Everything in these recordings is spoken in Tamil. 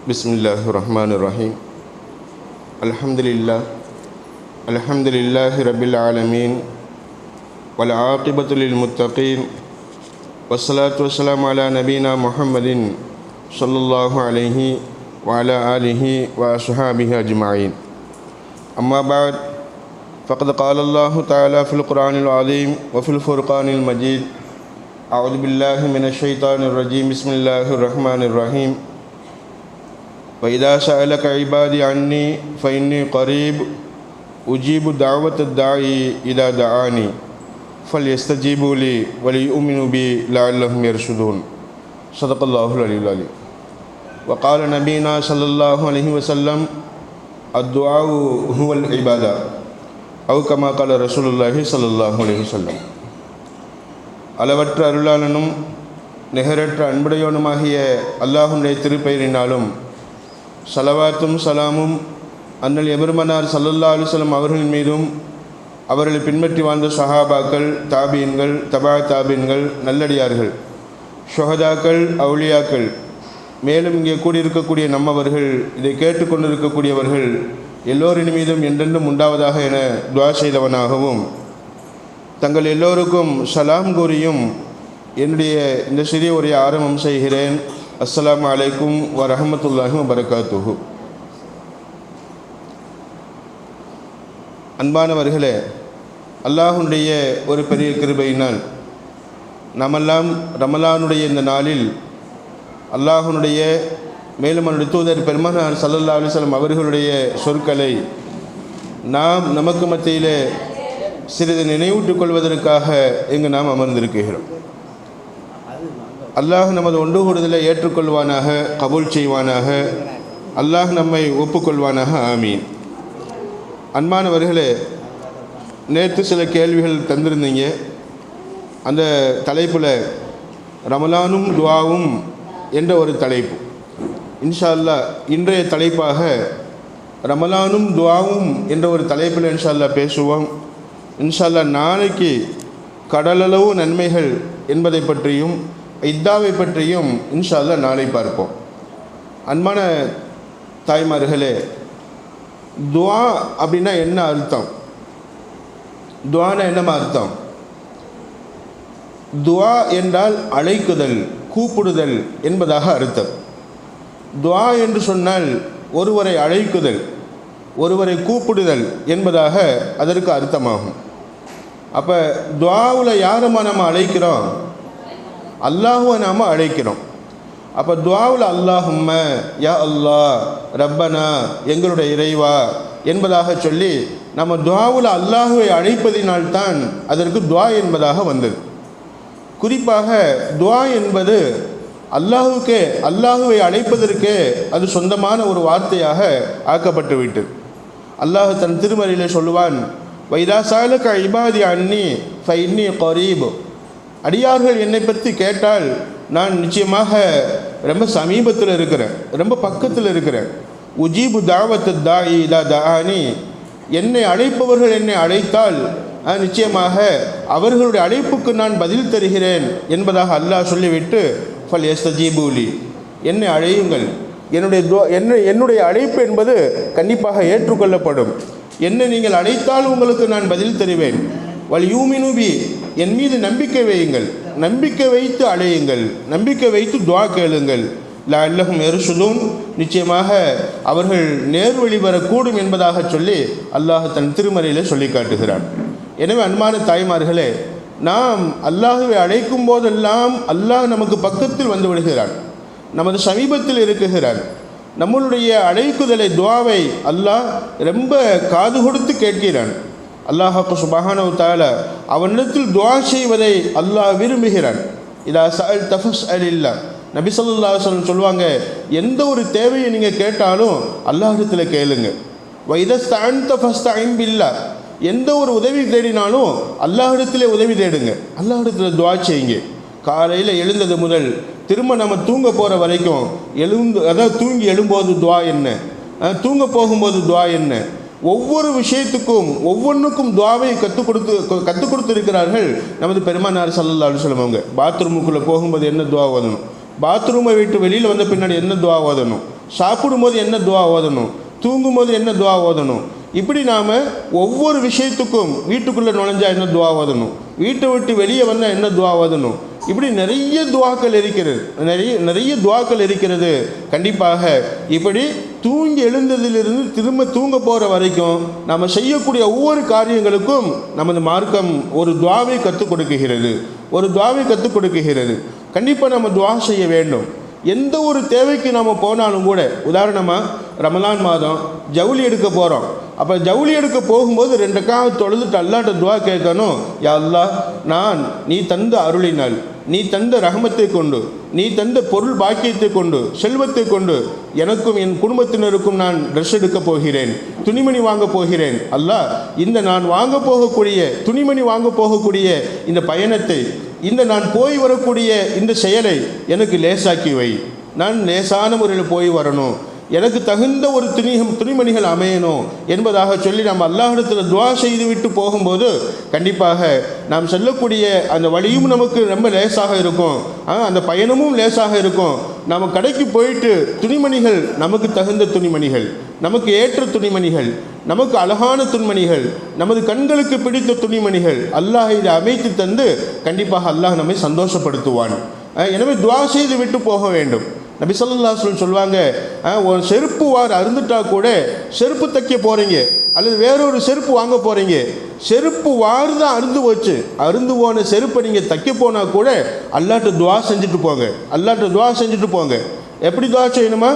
Bismillahirrahmanirrahim. Alhamdulillahi rabbil alamin. Wal aqibatu lil muttaqin. Wassalatu wassalamu ala nabiyyina Muhammadin sallallahu alaihi wa ala alihi wa ashabihi ajma'in. Amma ba'd. Faqad qala Allah ta'ala fil Qur'anil azim wa fil Furqanil majid. A'udzu billahi minasy syaithanir rajim. Bismillahirrahmanirrahim. وَإِذَا سَأَلَكَ عِبَادِي عَنِّي فَإِنِّي قَرِيبٌ أُجِيبُ دَعْوَةَ الدَّاعِي إِذَا دَعَانِي فَلْيَسْتَجِيبُوا لِي وَلْيُؤْمِنُوا بِي لَعَلَّهُمْ يَرْشُدُونَ. صدق الله العلي العظيم. وقال نبينا صلى الله عليه وسلم الدعاء هو العبادة أو كما قال رسول الله صلى الله عليه وسلم. அளவற்ற அருளாளனும் நிகரற்ற அன்புடையவனுமாகிய அல்லாஹ்வுடைய திருப்பெயரினாலும் ஸலவாத்தும் சலாமும் அன்னல் எபெருமானார் ஸல்லல்லாஹு அலைஹி வஸல்லம் அவர்களின் மீதும் அவர்களை பின்பற்றி வாழ்ந்த சஹாபாக்கள், தாபீன்கள், தபா தாபீன்கள், நல்லடியார்கள், ஷுஹதாக்கள், அவுலியாக்கள், மேலும் இங்கே கூடியிருக்கக்கூடிய நம்மவர்கள், இதை கேட்டுக்கொண்டிருக்கக்கூடியவர்கள் எல்லோரின் மீதும் என்றென்றும் உண்டாவதாக என துஆ செய்தவனாகவும் தங்கள் எல்லோருக்கும் சலாம் கூறியும் என்னுடைய இந்த சிறிய உரையை ஆரம்பம் செய்கிறேன். அஸ்ஸலாமு அலைக்கும் வரஹ்மத்துல்லாஹி வபரகாத்துஹு. அன்பானவர்களே, அல்லாஹ்வுடைய ஒரு பெரிய கிருபையினால் நாமெல்லாம் ரமலானுடைய இந்த நாளில் அல்லாஹ்வுடைய மேலும் அவருடைய தூதர் பெருமானார் ஸல்லல்லாஹு அலைஹி வஸல்லம் அவர்களுடைய சொற்களை நாம் நமக்கு மத்தியிலே சிறிது நினைவூட்டிக் கொள்வதற்காக இங்கு நாம் அமர்ந்திருக்கிறோம். அல்லாஹ் நமது ஒன்று கூடுதலை ஏற்றுக்கொள்வானாக, கபூல் செய்வானாக. அல்லாஹ் நம்மை ஒப்புக்கொள்வானாக. ஆமீன். அன்பானவர்களே, நேற்று சில கேள்விகள் தந்திருந்தீங்க. அந்த தலைப்பில் ரமலானும் துஆவும் என்ற ஒரு தலைப்பு. இன்ஷா அல்லாஹ் இன்றைய தலைப்பாக ரமலானும் துஆவும் என்ற ஒரு தலைப்பில் இன்ஷா அல்லாஹ் பேசுவோம். இன்ஷா அல்லாஹ் நாளைக்கு கடலளவு நன்மைகள் என்பதை பற்றியும் இத்தாவை பற்றியும் இன்ஷா அல்லாஹ் நாளை பார்ப்போம். அன்பான தாய்மார்களே, துஆ அப்படின்னா என்ன அர்த்தம்? துஆனா என்னமா அர்த்தம்? துஆ என்றால் அழைக்குதல், கூப்பிடுதல் என்பதாக அர்த்தம். துஆ என்று சொன்னால் ஒருவரை அழைக்குதல், ஒருவரை கூப்பிடுதல் என்பதாக அதற்கு அர்த்தமாகும். அப்போ துஆவில் யாரம்மா நம்ம அழைக்கிறோம்? அல்லாஹுவை நாம் அழைக்கிறோம். அப்போ துஆவில் அல்லாஹும்ம, யா அல்லாஹ், ரப்பனா, எங்களுடைய இறைவா என்பதாக சொல்லி நம்ம துஆவில் அல்லாஹுவை அழைப்பதினால்தான் அதற்கு துஆ என்பதாக வந்தது. குறிப்பாக துஆ என்பது அல்லாஹுவை அழைப்பதற்கே அது சொந்தமான ஒரு வார்த்தையாக ஆக்கப்பட்டு விட்டது. அல்லாஹ் தன் திருமறையிலே சொல்லுவான், வைதா ஸஅலக இபாதி அன்னி ஃபஇன்னி கரீப். அடியார்கள் என்னை பற்றி கேட்டால் நான் நிச்சயமாக ரொம்ப சமீபத்தில் இருக்கிறேன், ரொம்ப பக்கத்தில் இருக்கிறேன். உஜீபு தாவத்து தாஇ இதா தஆனி. என்னை அழைப்பவர்கள் என்னை அழைத்தால் நிச்சயமாக அவர்களுடைய அழைப்புக்கு நான் பதில் தருகிறேன் என்பதாக அல்லாஹ் சொல்லிவிட்டு ஃபல் யஸ்தஜீபு லி, என்னை அழையுங்கள், என்னுடைய அழைப்பு என்பது கண்டிப்பாக ஏற்றுக்கொள்ளப்படும். என்னை நீங்கள் அழைத்தால் உங்களுக்கு நான் பதில் தருவேன். வல் யூமினு பி, என் மீது நம்பிக்கை வையுங்கள், நம்பிக்கை வைத்து அழையுங்கள், நம்பிக்கை வைத்து துஆ கேளுங்கள். லஅல்லஹும் யர்ஷுதூன், நிச்சயமாக அவர்கள் நேர்வழி வரக்கூடும் என்பதாக சொல்லி அல்லாஹ் தன் திருமறையில் சொல்லி காட்டுகிறான். எனவே அன்பான தாய்மார்களே, நாம் அல்லாஹுவை அழைக்கும் போதெல்லாம் அல்லாஹ் நமக்கு பக்கத்தில் வந்து விடுகிறான், நமது சமீபத்தில் இருக்குகிறான். நம்மளுடைய அழைக்குதலை, துஆவை அல்லாஹ் ரொம்ப காது கொடுத்து கேட்கிறான். அல்லாஹ் சுப்ஹானஹு வ தஆலா அவனிடத்தில் துஆ செய்வதை அல்லாஹ் விரும்புகிறான். இதா ஸஅல்த ஃபஸ்அலில்லாஹ். நபி ஸல்லல்லாஹு அலைஹி வஸல்லம் சொல்லுவாங்க, எந்த ஒரு தேவையை நீங்கள் கேட்டாலும் அல்லாஹ்விடத்தில் கேளுங்க. வ இதா ஸ்தஅன்த ஃபஸ்தஇன் பில்லாஹ். எந்த ஒரு உதவி தேடினாலும் அல்லாஹ்விடத்திலே உதவி தேடுங்க, அல்லாஹ்விடத்தில் துஆ செய்யுங்க. காலையில் எழுந்தது முதல் திரும்ப நம்ம தூங்க போகிற வரைக்கும் தூங்கி எழும்போது துஆ என்ன, தூங்க போகும்போது துஆ என்ன, ஒவ்வொரு விஷயத்துக்கும் ஒவ்வொன்றுக்கும் துஆவை கற்றுக் கொடுத்துருக்கிறார்கள் நமது பெருமானார் ஸல்லல்லாஹு அலைஹி வஸல்லம். அவங்க பாத்ரூமுக்குள்ளே போகும்போது என்ன துஆ ஓதணும், பாத்ரூமை விட்டு வெளியில் வந்த பின்னாடி என்ன துஆ ஓதணும், சாப்பிடும்போது என்ன துவா ஓதணும், தூங்கும்போது என்ன துவா ஓதணும், இப்படி நாம் ஒவ்வொரு விஷயத்துக்கும் வீட்டுக்குள்ளே நுழைஞ்சா என்ன துவா ஓதணும், வீட்டை விட்டு வெளியே வந்தால் என்ன துவா ஓதணும், இப்படி நிறைய துவாக்கள் இருக்கிறது, நிறைய துவாக்கள் இருக்கிறது. கண்டிப்பாக இப்படி தூங்கி எழுந்ததிலிருந்து திரும்ப தூங்க போகிற வரைக்கும் நம்ம செய்யக்கூடிய ஒவ்வொரு காரியங்களுக்கும் நமது மார்க்கம் ஒரு துவாவை கற்றுக் கொடுக்குகிறது, ஒரு துவாவை கற்றுக் கொடுக்குகிறது. கண்டிப்பாக நம்ம துவா செய்ய வேண்டும். எந்த ஒரு தேவைக்கு நாம் போனாலும் கூட, உதாரணமாக ரமலான் மாதம் ஜவுளி எடுக்க போகிறோம். அப்போ ஜவுளி எடுக்க போகும்போது 2 ரக்காத் தொழுதுட்டு அல்லாஹ்ட்ட துவா கேட்கணும். யா அல்லாஹ், நான் நீ தந்த அருளினால், நீ தந்த ரஹமத்தை கொண்டு, நீ தந்த பொருள் பாக்கியத்தை கொண்டு, செல்வத்தை கொண்டு எனக்கும் என் குடும்பத்தினருக்கும் நான் ட்ரெஸ் எடுக்க போகிறேன், துணிமணி வாங்க போகிறேன். அல்லாஹ், இந்த நான் வாங்க போகக்கூடிய துணிமணி வாங்க போகக்கூடிய இந்த பயணத்தை, இந்த நான் போய் வரக்கூடிய இந்த செயலை எனக்கு லேசாக்கி வை. நான் லேசான முறையில் போய் வரணும், எனக்கு தகுந்த ஒரு துணிமணிகள் அமையணும் என்பதாக சொல்லி நாம் அல்லாஹ்விடத்தில் துவா செய்து விட்டு போகும்போது கண்டிப்பாக நாம் செல்லக்கூடிய அந்த வழியும் நமக்கு ரொம்ப லேசாக இருக்கும், அந்த பயணமும் லேசாக இருக்கும். நம்ம கடைக்கு போயிட்டு துணிமணிகள், நமக்கு தகுந்த துணிமணிகள், நமக்கு ஏற்ற துணிமணிகள், நமக்கு அழகான துணிமணிகள், நமது கண்களுக்கு பிடித்த துணிமணிகள் அல்லாஹ் இதை அமைத்து தந்து கண்டிப்பாக அல்லாஹ் நம்மை சந்தோஷப்படுத்துவான். எனவே துவா செய்து விட்டு போக வேண்டும். நபி ஸல்லல்லாஹு அலைஹி வஸல்லம் சொல்லுவாங்க, ஒரு செருப்பு வார் அருந்துட்டா கூட செருப்பு தைக்க போகிறீங்க அல்லது வேறொரு செருப்பு வாங்க போகிறீங்க, செருப்பு வார் தான் அருந்து போச்சு, அருந்து போன செருப்பை நீங்கள் தைக்க போனால் கூட அல்லாஹ்ட்ட துவா செஞ்சுட்டு போங்க, அல்லாஹ்ட்ட துவா செஞ்சுட்டு போங்க. எப்படி துவா செய்யணுமா?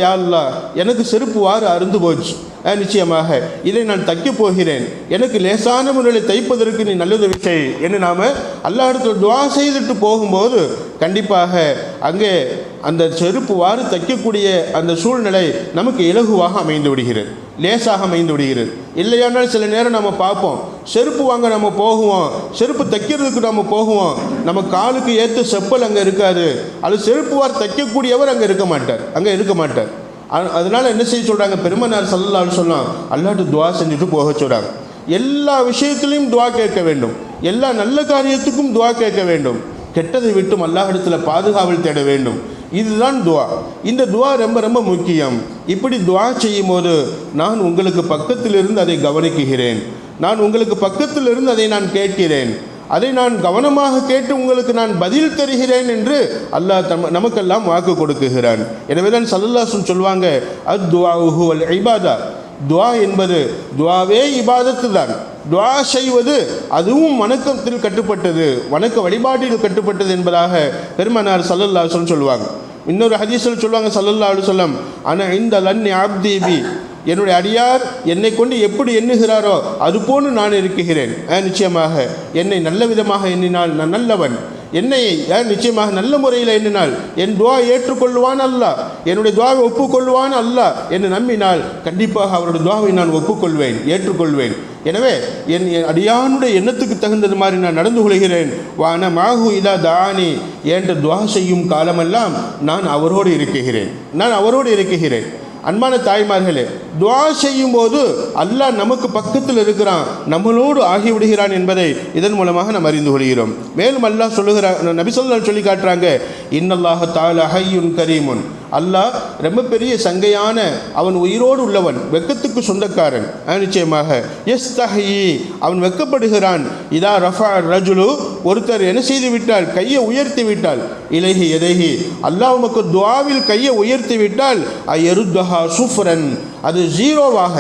யா அல்லாஹ், எனக்கு செருப்பு வார் அருந்து போச்சு, நிச்சயமாக இதை நான் தைக்க போகிறேன், எனக்கு லேசான முறையில் தைப்பதற்கு நீ நல்லுதவி செய் என்று நாம் அல்லாஹ்விடத்தில் துவா செய்துட்டு போகும்போது கண்டிப்பாக அங்கே அந்த செருப்பு வாறு தைக்கக்கூடிய அந்த சூழ்நிலை நமக்கு இலகுவாக அமைந்து விடுகிறது, லேசாக அமைந்து விடுகிறது. இல்லையானால் சில நேரம் நம்ம பார்ப்போம், செருப்பு வாங்க நம்ம போகுவோம், செருப்பு தைக்கிறதுக்கு நம்ம போகுவோம், நம்ம காலுக்கு ஏற்ற செப்பல் அங்கே இருக்காது, அது செருப்பு வார் தைக்கக்கூடியவர் அங்கே இருக்க மாட்டார். அதனால் என்ன செய்ய சொல்கிறாங்க, பெருமானார் ஸல்லல்லாஹு அலைஹி வஸல்லம் அல்லாஹ்ட்ட துவா செஞ்சுட்டு போக சொல்கிறாங்க. எல்லா விஷயத்திலையும் துவா கேட்க வேண்டும், எல்லா நல்ல காரியத்துக்கும் துவா கேட்க வேண்டும், கெட்டதை விட்டும் அல்லாஹ்விடத்தில் பாதுகாவல் தேட வேண்டும். இதுதான் துவா. இந்த துவா ரொம்ப ரொம்ப முக்கியம். இப்படி துவா செய்யும் போது நான் உங்களுக்கு பக்கத்திலிருந்து அதை கவனிக்குகிறேன், நான் உங்களுக்கு பக்கத்திலிருந்து அதை நான் கேட்கிறேன், அதை நான் கவனமாக கேட்டு உங்களுக்கு நான் பதில் தருகிறேன் என்று அல்லாஹ் நமக்கெல்லாம் வாக்கு கொடுக்குகிறான். எனவே தான் ஸல்லல்லாஹு அலைஹி வஸல்லம் சொல்லுவாங்க, அத்-துஆஉ ஹுவல் இபாதா, துவா என்பது துவாவே இபாதத்து தான். துவா செய்வது அதுவும் வணக்கத்தில் கட்டுப்பட்டது, வணக்க வழிபாட்டில் கட்டுப்பட்டது என்பதாக பெருமானார் ஸல்லல்லாஹு அலைஹி வஸல்லம் சொல்லுவாங்க. இன்னொரு ஹதீஸில் சொல்லுவாங்க ஸல்லல்லாஹு அலைஹி வஸல்லம், அன இந்த லன்னி அப்தி பி, என்னுடைய அடியார் என்னை கொண்டு எப்படி எண்ணுகிறாரோ அதுபோன்று நான் இருக்கிறேன். நிச்சயமாக என்னை நல்ல விதமாக எண்ணினால் நான் நல்லவன், என்னை நிச்சயமாக நல்ல முறையில் எண்ணினால் என் துவா ஏற்றுக்கொள்வான் அல்லாஹ், என்னுடைய துவாவை ஒப்புக்கொள்வான் அல்லாஹ் என்று நம்பினால் கண்டிப்பாக அவருடைய துவாவை நான் ஒப்புக்கொள்வேன், ஏற்றுக்கொள்வேன். எனவே என் அடியானுடைய எண்ணத்துக்கு தகுந்தது மாதிரி நான் நடந்து கொள்கிறேன். வான மாஹு இதா தானி, என்ற துவா செய்யும் காலமெல்லாம் நான் அவரோடு இருக்கிறேன். அன்பான தாய்மார்களே, துவா செய்யும் போது அல்லாஹ் நமக்கு பக்கத்தில் இருக்கிறான், நம்மளோடு ஆகிவிடுகிறான் என்பதை இதன் மூலமாக நாம் அறிந்து கொள்கிறோம். மேலும் அல்லாஹ் சொல்லுகிறார், நபி ஸல்லல்லாஹு அலைஹி சொல்லி காட்டுறாங்க, இன்னல்லாஹ தஆலா ஹய்யுன் கரீமுன், அல்லாஹ் ரொம்ப பெரிய சங்கையான, அவன் உயிரோடு உள்ளவன், வெக்கத்துக்கு சொந்தக்காரன். நிச்சயமாக யஸ்தஹி, அவன் வெக்கப்படுகிறான். இதா ரஃபா ரஜுலு, ஒருத்தர் என்ன செய்து விட்டால், கையை உயர்த்தி விட்டால், இலைஹி எதைஹி, அல்லாஹ் உமக்கு துஆவில் கையை உயர்த்தி விட்டால், அயருத்தஹா சுஃப்ரன், அது ஜீரோவாக,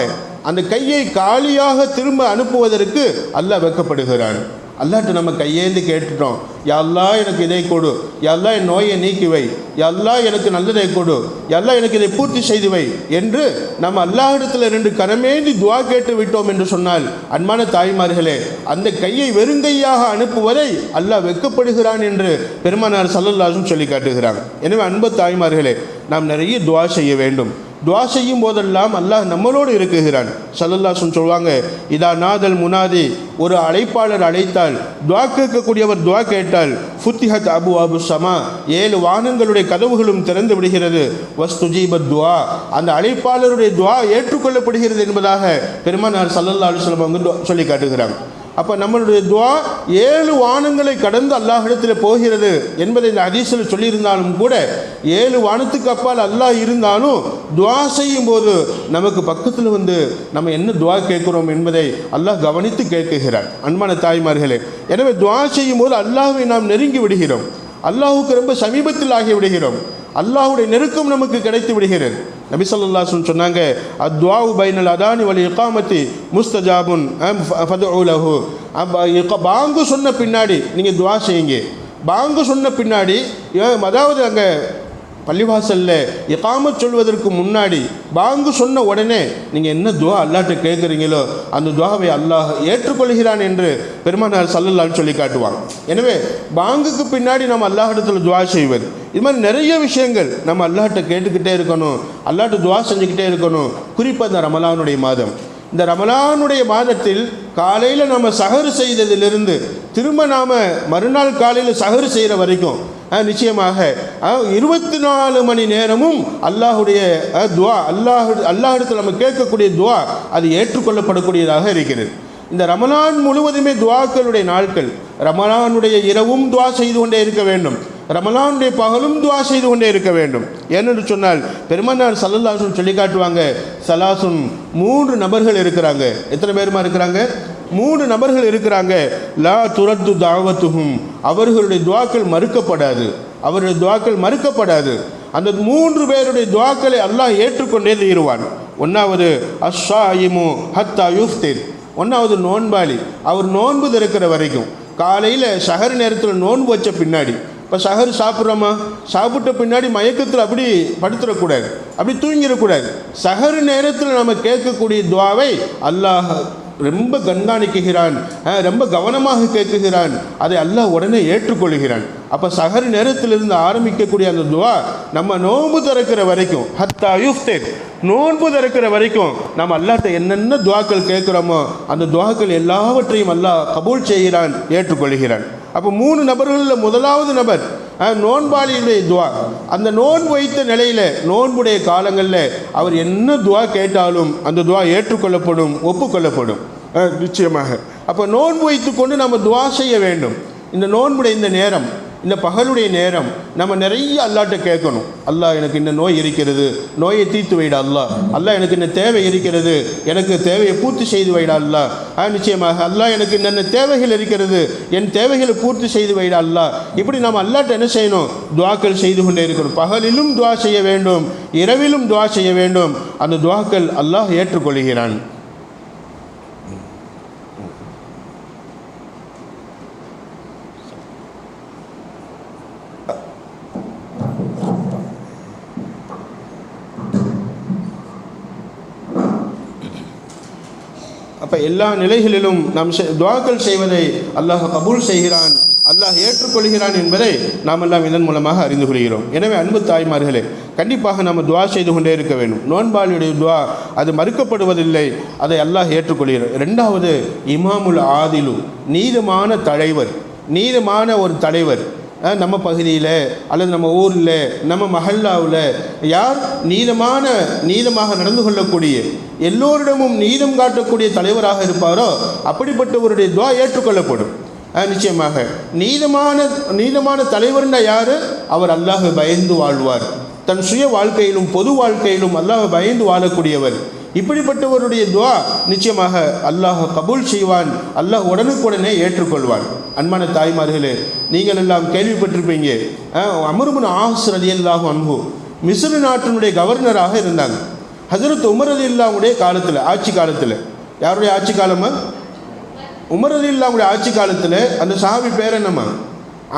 அந்த கையை காலியாக திரும்ப அனுப்புவதற்கு அல்லாஹ் வெக்கப்படுகிறான். அல்லாஹ்ட்ட நம்ம கையேந்து கேட்டுட்டோம், யா அல்லாஹ் எனக்கு இதை கொடு, யா அல்லாஹ் என் நோயை நீக்கி வை, யா அல்லாஹ் எனக்கு நல்லதை கொடு, யா அல்லாஹ் எனக்கு இதை பூர்த்தி செய்து வை என்று நம்ம அல்லாஹ்விடத்தில் 2 கரமேந்தி துவா கேட்டு விட்டோம் என்று சொன்னால், அன்பான தாய்மார்களே, அந்த கையை வெறுங்கையாக அனுப்புவதை அல்லாஹ் வெக்கப்படுகிறான் என்று பெருமானார் ஸல்லல்லாஹு அலைஹி வஸல்லம் சொல்லி காட்டுகிறாங்க. எனவே அன்பு தாய்மார்களே, நாம் நிறைய துவா செய்ய வேண்டும். துவா செய்யும் போதெல்லாம் அல்லாஹ் நம்மளோடு இருக்குகிறான். ஸல்லல்லாஹு அலைஹி வஸல்லம் சொல்லுவாங்க, இதா நாதல் முனாதி, ஒரு அழைப்பாளர் அழைத்தால், துவா கேட்கக்கூடியவர் துவா கேட்டால், ஃபுத்திஹத் அபுவாபு ஸமா, 7 வானங்களுடைய கதவுகளும் திறந்து விடுகிறது. வஸ்துஜீபத் துவா, அந்த அழைப்பாளருடைய துவா ஏற்றுக்கொள்ளப்படுகிறது என்பதாக பெருமானார் ஸல்லல்லாஹு அலைஹி வஸல்லம் அவங்க சொல்லி காட்டுகிறாங்க. அப்போ நம்மளுடைய துவா 7 வானங்களை கடந்து அல்லாஹ்விடத்தில் போகிறது என்பதை இந்த ஹதீஸில் சொல்லியிருந்தாலும் கூட 7 வானத்துக்கு அப்பால் அல்லாஹ் இருந்தாலும் துவா செய்யும் போது நமக்கு பக்கத்தில் வந்து நம்ம என்ன துவா கேட்குறோம் என்பதை அல்லாஹ் கவனித்து கேட்குகிறார். அன்பான தாய்மார்களே, எனவே துவா செய்யும் போது அல்லாஹ்வை நாம் நெருங்கி விடுகிறோம், அல்லாஹுக்கு ரொம்ப சமீபத்தில் ஆகி விடுகிறோம், அல்லாஹுடைய நெருக்கம் நமக்கு கிடைத்து விடுகிறது. நபி ஸல்லல்லாஹு அலைஹி வஸல்லம் சொன்னாங்க, அத்வாஉ பைனல் அதானி வல் இகாமத்தி முஸ்தஜாபுன் ஃபதுஉ லஹு. பாங்கு சொன்ன பின்னாடி நீங்கள் துவா செய்யுங்க. பாங்கு சொன்ன பின்னாடி, அதாவது அங்கே பள்ளிவாசலில் இகாமத் சொல்வதற்கு முன்னாடி பாங்கு சொன்ன உடனே நீங்கள் என்ன துவா அல்லாஹ்ட்ட கேட்குறீங்களோ அந்த துவாவை அல்லாஹ் ஏற்றுக்கொள்கிறான் என்று பெருமானார் ஸல்லல்லாஹு அலைஹி சொல்லி காட்டுவாங்க. எனவே பாங்குக்கு பின்னாடி நம்ம அல்லாஹ்விடத்தில் துவா செய்வது, இது மாதிரி நிறைய விஷயங்கள் நம்ம அல்லாஹ்ட்ட கேட்டுக்கிட்டே இருக்கணும், அல்லாஹ்ட்ட துவா செஞ்சுக்கிட்டே இருக்கணும். குறிப்பாக இந்த ரமலானுடைய மாதம், இந்த ரமலானுடைய மாதத்தில் காலையில் நம்ம சஹர் செய்ததிலிருந்து திரும்ப நாம் மறுநாள் காலையில் சஹர் செய்கிற வரைக்கும் நிச்சயமாக 24 மணி நேரமும் அல்லாஹுடைய துவா, அல்லாஹ்விடத்தில் நம்ம கேட்கக்கூடிய துவா அது ஏற்றுக்கொள்ளப்படக்கூடியதாக இருக்கிறது. இந்த ரமலான் முழுவதுமே துவாக்களுடைய நாட்கள். ரமலானுடைய இரவும் துவா செய்து கொண்டே இருக்க வேண்டும், ரமலானுடைய பகலும் துவா செய்து கொண்டே இருக்க வேண்டும். ஏனென்று சொன்னால் பெருமானார் ஸல்லல்லாஹு அலைஹி வஸல்லம் சொல்லி காட்டுவாங்க, சலாசுன் 3 நபர்கள் இருக்கிறாங்க. எத்தனை பேருமா இருக்கிறாங்க? 3 நபர்கள் இருக்கிறாங்க. லா துரத்து தாவத்துஹும், அவர்களுடைய துவாக்கள் மறுக்கப்படாது, அவருடைய துவாக்கள் மறுக்கப்படாது. அந்த 3 பேருடைய துவாக்களை அல்லாஹ் ஏற்றுக்கொண்டே தீருவான். ஒன்றாவது அஸ்ஸாயிமு ஹத்தா யுஃப்திர், ஒன்றாவது நோன்பாளி, அவர் நோன்பு திறக்கிற வரைக்கும். காலையில் சஹர் நேரத்தில் நோன்பு வச்ச பின்னாடி, இப்போ சஹர் சாப்பிட்றோமா, சாப்பிட்ட பின்னாடி மயக்கத்தில் அப்படி படுத்துடக்கூடாது, அப்படி தூங்கிடக்கூடாது. சஹர் நேரத்தில் நம்ம கேட்கக்கூடிய துவாவை அல்லாஹ் ரொம்ப கண்காணிக்குகிறான், ரொம்ப கவனமாக கேட்குகிறான், அதை அல்லாஹ் உடனே ஏற்றுக்கொள்கிறான். அப்போ சஹர் நேரத்திலிருந்து ஆரம்பிக்கக்கூடிய அந்த துவா நம்ம நோன்பு திறக்கிற வரைக்கும், ஹத்தா யுஃப்திர், நோன்பு திறக்கிற வரைக்கும் நம்ம அல்லாஹ்ட்ட என்னென்ன துவாக்கள் கேட்குறோமோ அந்த துவாக்கள் எல்லாவற்றையும் அல்லாஹ் கபூல் செய்கிறான், ஏற்றுக்கொள்கிறான். அப்போ 3 நபர்களில் முதலாவது நபர் நோன்பாளியுடைய துவா. அந்த நோன்பு வைத்த நிலையில் நோன்புடைய காலங்களில் அவர் என்ன துவா கேட்டாலும் அந்த துவா ஏற்றுக்கொள்ளப்படும், ஒப்புக்கொள்ளப்படும் நிச்சயமாக. அப்போ நோன்பு வைத்து கொண்டு நம்ம துவா செய்ய வேண்டும். இந்த நோன்புடைய இந்த நேரம், இந்த பகலுடைய நேரம் நம்ம நிறைய அல்லாஹ்ட்ட கேட்கணும். அல்லாஹ் எனக்கு இந்த நோய் இருக்கிறது, நோயை தீர்த்து வைடா அல்லாஹ், அல்லாஹ் எனக்கு இந்த தேவை இருக்கிறது, எனக்கு தேவையை பூர்த்தி செய்து வைடா அல்லாஹ், நிச்சயமாக அல்லாஹ் எனக்கு என்னென்ன தேவைகள் இருக்கிறது, என் தேவைகளை பூர்த்தி செய்து வைடா அல்லாஹ். இப்படி நாம் அல்லாஹ்ட்ட என்ன செய்யணும்? துவாக்கள் செய்து கொண்டே இருக்கணும். பகலிலும் துவா செய்ய வேண்டும், இரவிலும் துவா செய்ய வேண்டும். அந்த துவாக்கள் அல்லாஹ் ஏற்றுக்கொள்கிறான். அப்போ எல்லா நிலைகளிலும் நாம் துவாக்கள் செய்வதை அல்லாஹ் கபூல் செய்கிறான், அல்லாஹ் ஏற்றுக்கொள்கிறான் என்பதை நாம் எல்லாம் இதன் மூலமாக அறிந்து கொள்கிறோம். எனவே அன்பு தாய்மார்களே, கண்டிப்பாக நாம் துவா செய்து கொண்டே இருக்க வேண்டும். நோன்பாளியுடைய துவா அது மறுக்கப்படுவதில்லை, அதை அல்லாஹ் ஏற்றுக்கொள்கிறார். 2வது இமாமுல் ஆதிலு, நீதமான தலைவர், நீதமான ஒரு தலைவர். நம்ம பகுதியில் அல்லது நம்ம ஊரில் நம்ம மஹல்லாவில் யார் நீதமாக நடந்து கொள்ளக்கூடிய, எல்லோரிடமும் நீதம் காட்டக்கூடிய தலைவராக இருப்பாரோ அப்படிப்பட்டவருடைய துவா ஏற்றுக்கொள்ளப்படும் நிச்சயமாக. நீதமான தலைவர்னா யார்? அவர் அல்லாஹ் பயந்து வாழ்வார், தன் சுய வாழ்க்கையிலும் பொது வாழ்க்கையிலும் அல்லாஹ் பயந்து வாழக்கூடியவர். இப்படிப்பட்டவருடைய துவா நிச்சயமாக அல்லாஹ் கபூல் செய்வான், அல்லாஹ் உடனுக்குடனே ஏற்றுக்கொள்வான். அன்பான தாய்மார்களே, நீங்கள் எல்லாம் கேள்விப்பட்டிருப்பீங்க, அம்ர் இப்னு ஆஸ் ரலியல்லாஹு அன்ஹு மிஸ்ர் நாட்டினுடைய கவர்னராக இருந்தாங்க. ஹஜ்ரத் உமர் ரலியல்லாஹுடைய காலத்தில், ஆட்சி காலத்தில், யாருடைய ஆட்சி காலமா? உமர் ரலியல்லாஹுடைய ஆட்சி காலத்தில் அந்த சஹாபி பேர் என்னம்மா?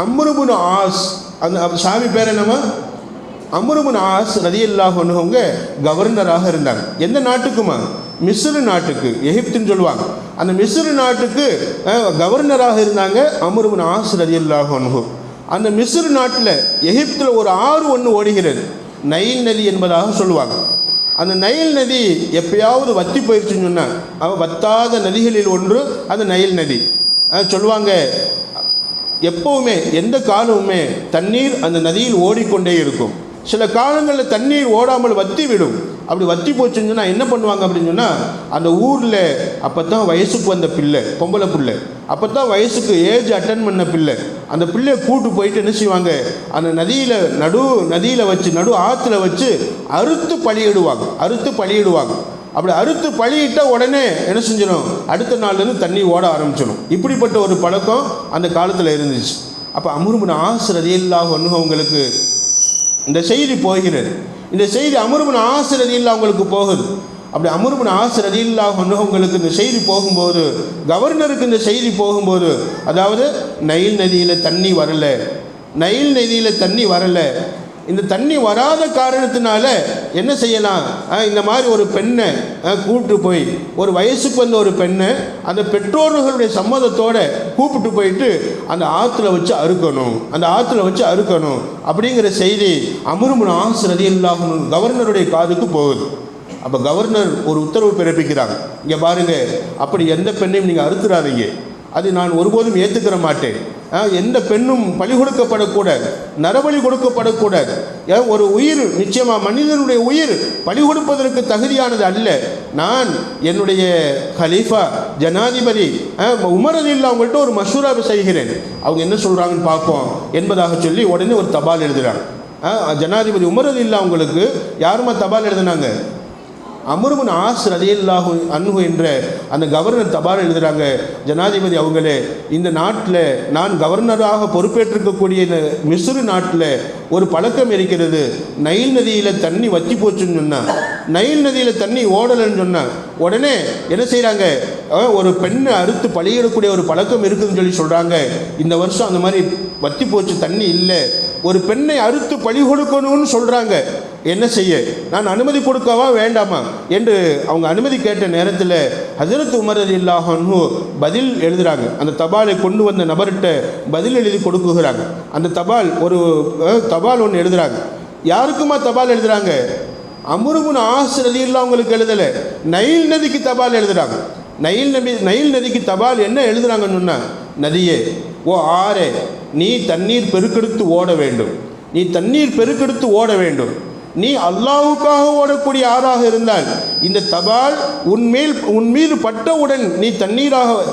அம்ர் இப்னு ஆஸ். அந்த சஹாபி பேர் என்னம்மா? அம்ர் இப்னு ஆஸ் ரலியல்லாஹு அன்ஹுங்க கவர்னராக இருந்தாங்க. எந்த நாட்டுக்குமா? மிஸ்ர் நாட்டுக்கு, எகிப்துன்னு சொல்லுவாங்க. அந்த மிஸ்ர் நாட்டுக்கு கவர்னராக இருந்தாங்க அம்ர் இப்னு ஆஸ் ரலியல்லாஹு அன்ஹு. அந்த மிஸ்ர் நாட்டில் எகிப்தில் ஒரு ஆறு ஒன்று ஓடுகிறது, நைல் நதி என்பதாக சொல்லுவாங்க. அந்த நைல் நதி எப்பயாவது வற்றி போயிடுச்சுன்னு சொன்னால், வத்தாத நதிகளில் ஒன்று அந்த நைல் நதி. சொல்லுவாங்க எப்போவுமே எந்த காலமுமே தண்ணீர் அந்த நதியில் ஓடிக்கொண்டே இருக்கும். சில காலங்களில் தண்ணீர் ஓடாமல் வற்றி விடும். அப்படி வற்றி போச்சுன்னு சொன்னால் என்ன பண்ணுவாங்க அப்படின்னு சொன்னால், அந்த ஊரில் அப்போ தான் வயசுக்கு வந்த பிள்ளை, பொம்பளை பிள்ளை, அப்போ தான் வயசுக்கு ஏஜ் அட்டன் பண்ண பிள்ளை, அந்த பிள்ளையை கூட்டு போயிட்டு என்ன செய்வாங்க, அந்த நதியில் வச்சு நடு ஆற்றுல வச்சு அறுத்து பலியிடுவாங்க. அப்படி அறுத்து பலியிட்ட உடனே என்ன செஞ்சிடும், அடுத்த நாள்லேருந்து தண்ணி ஓட ஆரம்பிச்சிடும். இப்படிப்பட்ட ஒரு பழக்கம் அந்த காலத்தில் இருந்துச்சு. அப்போ அம்ர் இப்னு ஆஸ் ரலியல்லாஹு அன்ஹு அவங்களுக்கு இந்த செய்தி போகிறது. இந்த செய்தி அம்ர் இப்னு ஆஸ் ரலியல்லாஹு அவங்களுக்கு போகுது. அப்படி அம்ர் இப்னு ஆஸ் ரலியல்லாஹு அன்ஹு அவங்களுக்கு இந்த செய்தி போகும்போது, கவர்னருக்கு இந்த செய்தி போகும்போது, அதாவது நைல் நதியில் தண்ணி வரலை, இந்த தண்ணி வராத காரணத்தினால என்ன செய்யலாம், இந்த மாதிரி ஒரு பெண்ணை கூப்பிட்டு போய், ஒரு வயசுக்கு வந்த ஒரு பெண்ணை அந்த பெற்றோர்களுடைய சம்மதத்தோடு கூப்பிட்டு போயிட்டு அந்த ஆற்றுல வச்சு அறுக்கணும் அப்படிங்கிற செய்தி அம்ர் இப்னு ஆஸ் ரலியல்லாஹு அன்ஹு கவர்னருடைய காதுக்கு போகுது. அப்போ கவர்னர் ஒரு உத்தரவு பிறப்பிக்கிறாங்க, இங்கே பாருங்கள், அப்படி எந்த பெண்ணையும் நீங்கள் அறுத்துறாதீங்க, அது நான் ஒருபோதும் ஏற்றுக்கிற மாட்டேன். எந்த பெண்ணும் பலி கொடுக்கப்படக்கூடாது, நரபலி கொடுக்கப்படக்கூடாது. ஒரு உயிர், நிச்சயமாக மனிதனுடைய உயிர் பலி கொடுப்பதற்கு தகுதியானது அல்ல. நான் என்னுடைய கலீஃபா ஜனாதிபதி உமர் ரலியல்லாஹு அவங்கள்ட்ட ஒரு மஷூரா செய்கிறேன், அவங்க என்ன சொல்கிறாங்கன்னு பார்ப்போம் என்பதாக சொல்லி உடனே ஒரு தபால் எழுதுகிறாங்க. ஜனாதிபதி உமர் ரலியல்லாஹு அவங்களுக்கு யாருமா தபால் எழுதுனாங்க, அம்ர் இப்னு ஆஸ் ரலியல்லாஹு அன்ஹு என்ற அந்த கவர்னர் தபால் எழுதுகிறாங்க, ஜனாதிபதி அவங்களே, இந்த நாட்டில் நான் கவர்னராக பொறுப்பேற்றிருக்கக்கூடிய இந்த மிஸ்ரு நாட்டில் ஒரு பழக்கம் இருக்கிறது, நைல் நதியில் தண்ணி வற்றி போச்சுன்னு சொன்னால், நைல் நதியில் தண்ணி ஓடலைன்னு சொன்னால் உடனே என்ன செய்கிறாங்க, ஒரு பெண்ணை அறுத்து பலியிடக்கூடிய ஒரு பழக்கம் இருக்குதுன்னு சொல்கிறாங்க. இந்த வருஷம் அந்த மாதிரி வற்றி போச்சு, தண்ணி இல்லை, ஒரு பெண்ணை அறுத்து பலி கொடுக்கணும்னு சொல்கிறாங்க, என்ன செய்ய, நான் அனுமதி கொடுக்கவா வேண்டாமா என்று அவங்க அனுமதி கேட்ட நேரத்தில் ஹஜ்ரத் உமர் ரலியல்லாஹு அன்ஹு பதில் எழுதுகிறாங்க. அந்த தபாலை கொண்டு வந்த நபர்கிட்ட பதில் எழுதி கொடுக்குகிறாங்க. அந்த தபால் ஒன்று எழுதுகிறாங்க. யாருக்குமா தபால் எழுதுகிறாங்க, அம்ர் இப்னு ஆஸ் ரலியல்லாஹு அவங்களுக்கு எழுதலை, நைல் நதிக்கு தபால் எழுதுகிறாங்க. நைல் நதிக்கு தபால் என்ன எழுதுகிறாங்கன்னு சொன்னால், நதியே, ஓ ஆரே, நீ தண்ணீர் பெருக்கெடுத்து ஓட வேண்டும், நீ அல்லாஹ்வுக்காக ஓடக்கூடிய ஆறாக இருந்தால் இந்த தபால் உன் மீது பட்டவுடன் நீ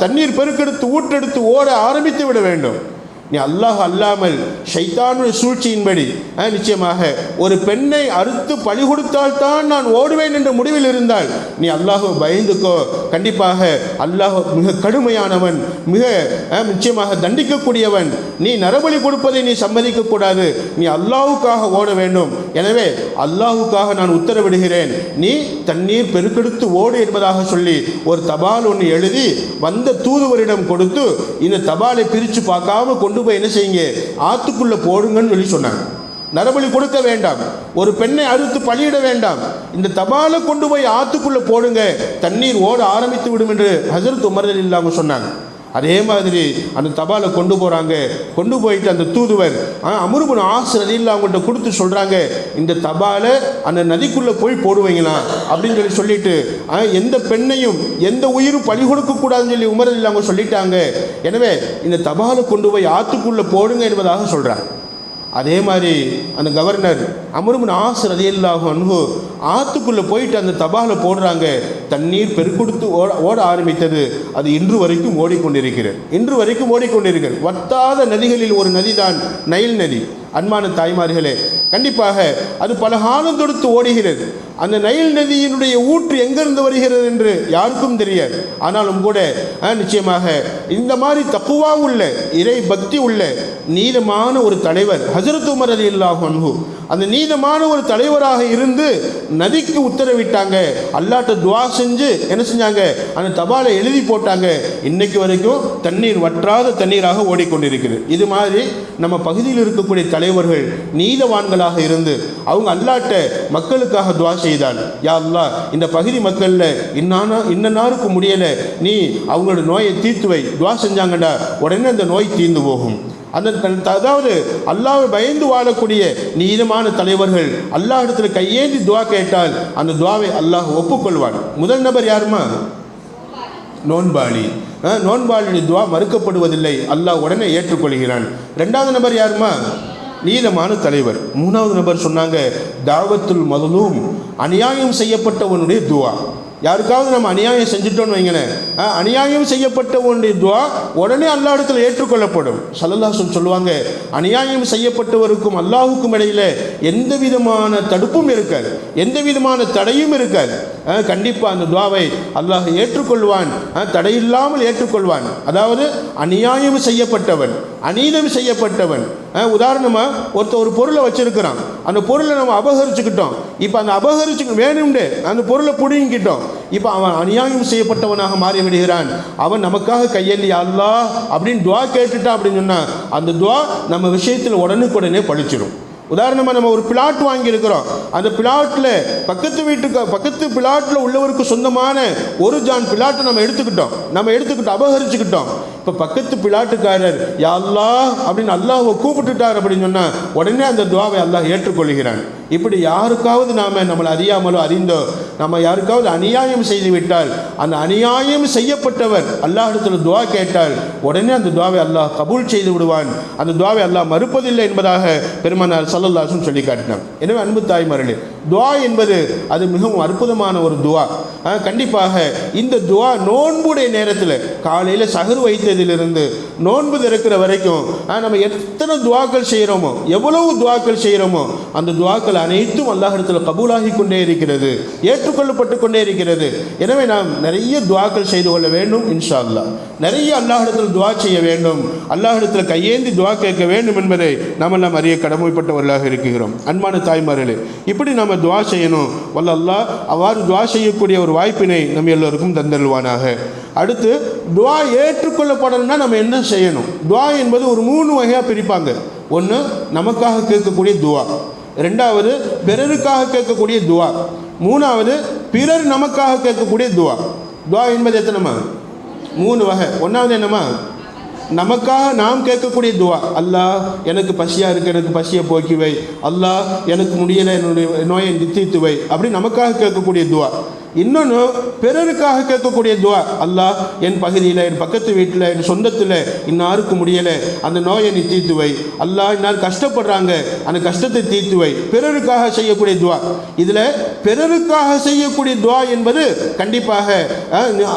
தண்ணீர் பெருக்கெடுத்து ஊற்றெடுத்து ஓட ஆரம்பித்து விட வேண்டும். நீ அல்லாஹ் அல்லாமல் ஷைத்தானுடைய சூழ்ச்சியின்படி நிச்சயமாக ஒரு பெண்ணை அறுத்து பலி கொடுத்தால்தான் நான் ஓடுவேன் என்ற முடிவில் இருந்தால் நீ அல்லாஹ்வை பயந்துக்கோ. கண்டிப்பாக அல்லாஹ் மிக கடுமையானவன், மிக நிச்சயமாக தண்டிக்கக்கூடியவன். நீ நரபலி கொடுப்பதை நீ சம்மதிக்கக்கூடாது, நீ அல்லாஹ்வுக்காக ஓட வேண்டும். எனவே அல்லாஹ்வுக்காக நான் உத்தரவிடுகிறேன், நீ தண்ணீர் பெருக்கெடுத்து ஓடு என்பதாக சொல்லி ஒரு தபால் ஒன்று எழுதி வந்த தூதுவரிடம் கொடுத்து, இந்த தபாலை பிரித்து பார்க்காம கொண்டு போய் என்ன செய்யுங்க, ஆத்துக்குள்ள போடுங்கன்னு சொல்லி சொன்னாங்க. நரபலி கொடுக்க வேண்டாம், ஒரு பெண்ணை அறுத்து பலியிட வேண்டாம், இந்த தபாலை கொண்டு போய் ஆத்துக்குள்ள போடுங்க, தண்ணீர் ஓட ஆரம்பித்து விடும் என்று ஹஜ்ரத் உமர் ரலியல்லாஹு சொன்னாங்க. அதே மாதிரி அந்த தபாலை கொண்டு போகிறாங்க. கொண்டு போயிட்டு அந்த தூதுவர் அம்ர் இப்னு ஆஸ் ரலியல்லாஹு அவங்கள்ட்ட கொடுத்து சொல்கிறாங்க, இந்த தபாலை அந்த நதிக்குள்ளே போய் போடுவீங்களா அப்படின்னு சொல்லிட்டு எந்த பெண்ணையும் எந்த உயிரும் பலி கொடுக்கக்கூடாதுன்னு சொல்லி உமர் ரலியல்லாஹு அவங்க சொல்லிட்டாங்க. எனவே இந்த தபாலை கொண்டு போய் ஆற்றுக்குள்ளே போடுங்க என்பதாக சொல்கிறாங்க. அதே மாதிரி அந்த கவர்னர் அம்ர் இப்னு ஆஸ் ரலியல்லாஹு அன்ஹு ஆற்றுக்குள்ளே போயிட்டு அந்த தபாலை போடுறாங்க. தண்ணீர் பெருக்கெடுத்து ஓட ஆரம்பித்தது. அது இன்று வரைக்கும் ஓடிக்கொண்டிருக்கிறது. வத்தாத நதிகளில் ஒரு நதி தான் நைல் நதி. அன்பான தாய்மார்களே, கண்டிப்பாக அது பல காலம் தொடுத்து ஓடுகிறது. அந்த நைல் நதியினுடைய ஊற்று எங்கிருந்து வருகிறது என்று யாருக்கும் தெரியாது. ஆனாலும் கூட நிச்சயமாக இந்த மாதிரி தக்குவா உள்ள, இறை பக்தி உள்ள நீதமான ஒரு தலைவர் ஹஜ்ரத் உமர் ரலியல்லாஹு அன்ஹு அந்த நீதமான ஒரு தலைவராக இருந்து நதிக்கு உத்தரவிட்டாங்க. அல்லாஹ்ட்ட துஆ செஞ்சு என்ன செஞ்சாங்க, அந்த தபாலை எழுதி போட்டாங்க. இன்னைக்கு வரைக்கும் தண்ணீர் வற்றாத தண்ணீராக ஓடிக்கொண்டிருக்கிறது. இது மாதிரி நம்ம பகுதியில் இருக்கக்கூடிய தலைவர்கள் நீதவான்களாக இருந்து அவங்க அல்லாஹ்ட்ட மக்களுக்காக துஆ செய்தால், யா அல்லாஹ், இந்த பகுதி மக்களில் இன்னனாருக்கு முடியலை, நீ அவங்களோட நோயை தீர்த்து வை, துஆ செஞ்சாங்கடா, உடனே அந்த நோய் தீர்ந்து போகும். அதாவது அல்லாஹ்வை பயந்து வாழக்கூடிய நீதமான தலைவர்கள் அல்லாஹ் இடத்துல கையேந்தி துஆ கேட்டால் அந்த துஆவை அல்லாஹ் ஒப்புக்கொள்வான். முதல் நபர் யாருமா? நோன்பாளி. நோன்பாளியுடைய துஆ மறுக்கப்படுவதில்லை, அல்லாஹ் உடனே ஏற்றுக்கொள்கிறான். ரெண்டாவது நபர் யாருமா? நீதமான தலைவர். மூணாவது நபர் சொன்னாங்க தாவத்துல் மதுலூம், அநியாயம் செய்யப்பட்டவனுடைய துவா. யாருக்காவது நம்ம அநியாயம் செஞ்சுட்டோன்னு வைங்களேன், அநியாயம் செய்யப்பட்டவனுடைய துவா உடனே அல்லாஹ்விடத்தில் ஏற்றுக்கொள்ளப்படும். ஸல்லல்லாஹு அலைஹி வஸல்லம் சொல்லுவாங்க, அநியாயம் செய்யப்பட்டவருக்கும் அல்லாஹுக்கும் இடையில எந்த விதமான தடுப்பும் இருக்காது, எந்த விதமான தடையும் இருக்காது. கண்டிப்பாக அந்த துவாவை அல்லாஹ் ஏற்றுக்கொள்வான், தடையில்லாமல் ஏற்றுக்கொள்வான். அதாவது அநியாயம் செய்யப்பட்டவன், அநீதம் செய்யப்பட்டவன். உதாரணமாக ஒருத்தர் ஒரு பொருளை வச்சிருக்கிறான், அந்த பொருளை நம்ம அபகரிச்சுக்கிட்டோம். இப்போ அந்த அபகரிச்சு வேணும்னு அந்த பொருளை பிடுங்கிக்கிட்டோம். இப்போ அவன் அநியாயம் செய்யப்பட்டவனாக மாறிவிடுகிறான். அவன் நமக்காக கையெல்லி அல்லாஹ் அப்படின்னு துவா கேட்டுட்டான் அப்படின்னு சொன்னால் அந்த துவா நம்ம விஷயத்தில் உடனுக்குடனே பழிச்சிடும். உதாரணமாக நம்ம ஒரு பிளாட் வாங்கியிருக்கிறோம், அந்த பிளாட்டில் பக்கத்து பிளாட்டில் உள்ளவருக்கு சொந்தமான ஒரு ஜான் பிளாட்டை நம்ம எடுத்துக்கிட்டோம், அபகரிச்சுக்கிட்டோம். இப்போ பக்கத்து பிளாட்டுக்காரர் யா அல்லாஹ் அப்படின்னு அல்லாஹ்வை கூப்பிட்டுட்டார் அப்படின்னு சொன்னால் உடனே அந்த துவாவை அல்லாஹ் ஏற்றுக்கொள்கிறான். இப்படி யாருக்காவது நம்மளை அறியாமலோ அறிந்தோ நம்ம யாருக்காவது அநியாயம் செய்து விட்டால், அந்த அநியாயம் செய்யப்பட்டவர் அல்லாஹ்விடத்தில் துவா கேட்டால் உடனே அந்த துவாவை அல்லாஹ் கபூல் செய்து விடுவான். அந்த துவாவை அல்லாஹ் மறுப்பதில்லை என்பதாக பெருமானார் ஸல்லல்லாஹு அலைஹி வஸல்லம் சொல்லி காட்டினார். எனவே அன்பு தாய்மார்களே, துவா என்பது அது மிகவும் அற்புதமான ஒரு துவா. கண்டிப்பாக இந்த துவா நோன்புடைய நேரத்தில் காலையில் சஹர் வைத்ததிலிருந்து நோன்பு திறக்கிற வரைக்கும் நம்ம எத்தனை துவாக்கள் செய்கிறோமோ, எவ்வளவு துவாக்கள் செய்கிறோமோ அந்த துவாக்கள் அனைத்தும் அல்லாஹ்விடத்தில் கபூலாகி கொண்டே இருக்கிறது, ஏற்றுக்கொள்ளப்பட்டு கொண்டே இருக்கிறது. எனவே நாம் நிறைய துவாக்கள் செய்து கொள்ள வேண்டும். இன்ஷா அல்லாஹ் நிறைய அல்லாஹ்விடத்தில் துவா செய்ய வேண்டும், அல்லாஹ்விடத்தில் கையேந்தி துவா கேட்க வேண்டும் என்பதை நாம் அறிய கடமைப்பட்டவர்களாக இருக்கிறோம். அன்பான தாய்மார்களே, இப்படி நாம் துவா செய்யணும். வல்ல அல்லாஹ் அவ்வாறு துவா செய்யக்கூடிய ஒரு வாய்ப்பினை நம்ம எல்லோருக்கும் தந்தருள்வானாக. அடுத்து துவா ஏற்றுக்கொள்ளப்படணும்னா நம்ம என்ன செய்யணும்? துவா என்பது ஒரு 3 வகையாக பிரிப்பாங்க. ஒன்று நமக்காக கேட்கக்கூடிய துவா, ரெண்டாவது பிறருக்காக கேட்கக்கூடிய துவா, மூணாவது பிறர் நமக்காக கேட்கக்கூடிய துவா. துவா என்பது எத்தனைமா? 3 வகை. ஒன்றாவது என்னம்மா? நமக்காக நாம் கேட்கக்கூடிய துவா, அல்லாஹ் எனக்கு பசியாக இருக்குது, எனக்கு பசியை போக்கி வை, அல்லாஹ் எனக்கு முடியலை, என்னுடைய நோயை தீர்த்து வை, அப்படி நமக்காக கேட்கக்கூடிய துவா. இன்னொன்று பிறருக்காக கேட்கக்கூடிய துவா, அல்லாஹ் என் பகுதியில், என் பக்கத்து வீட்டில், என் சொந்தத்தில் இன்னாருக்கு முடியலை, அந்த நோயை நீ தீர்த்து வை, அல்லாஹ் இன்னார் கஷ்டப்படுறாங்க, அந்த கஷ்டத்தை தீர்த்து வை, பிறருக்காக செய்யக்கூடிய துவா. இதில் பிறருக்காக செய்யக்கூடிய துவா என்பது கண்டிப்பாக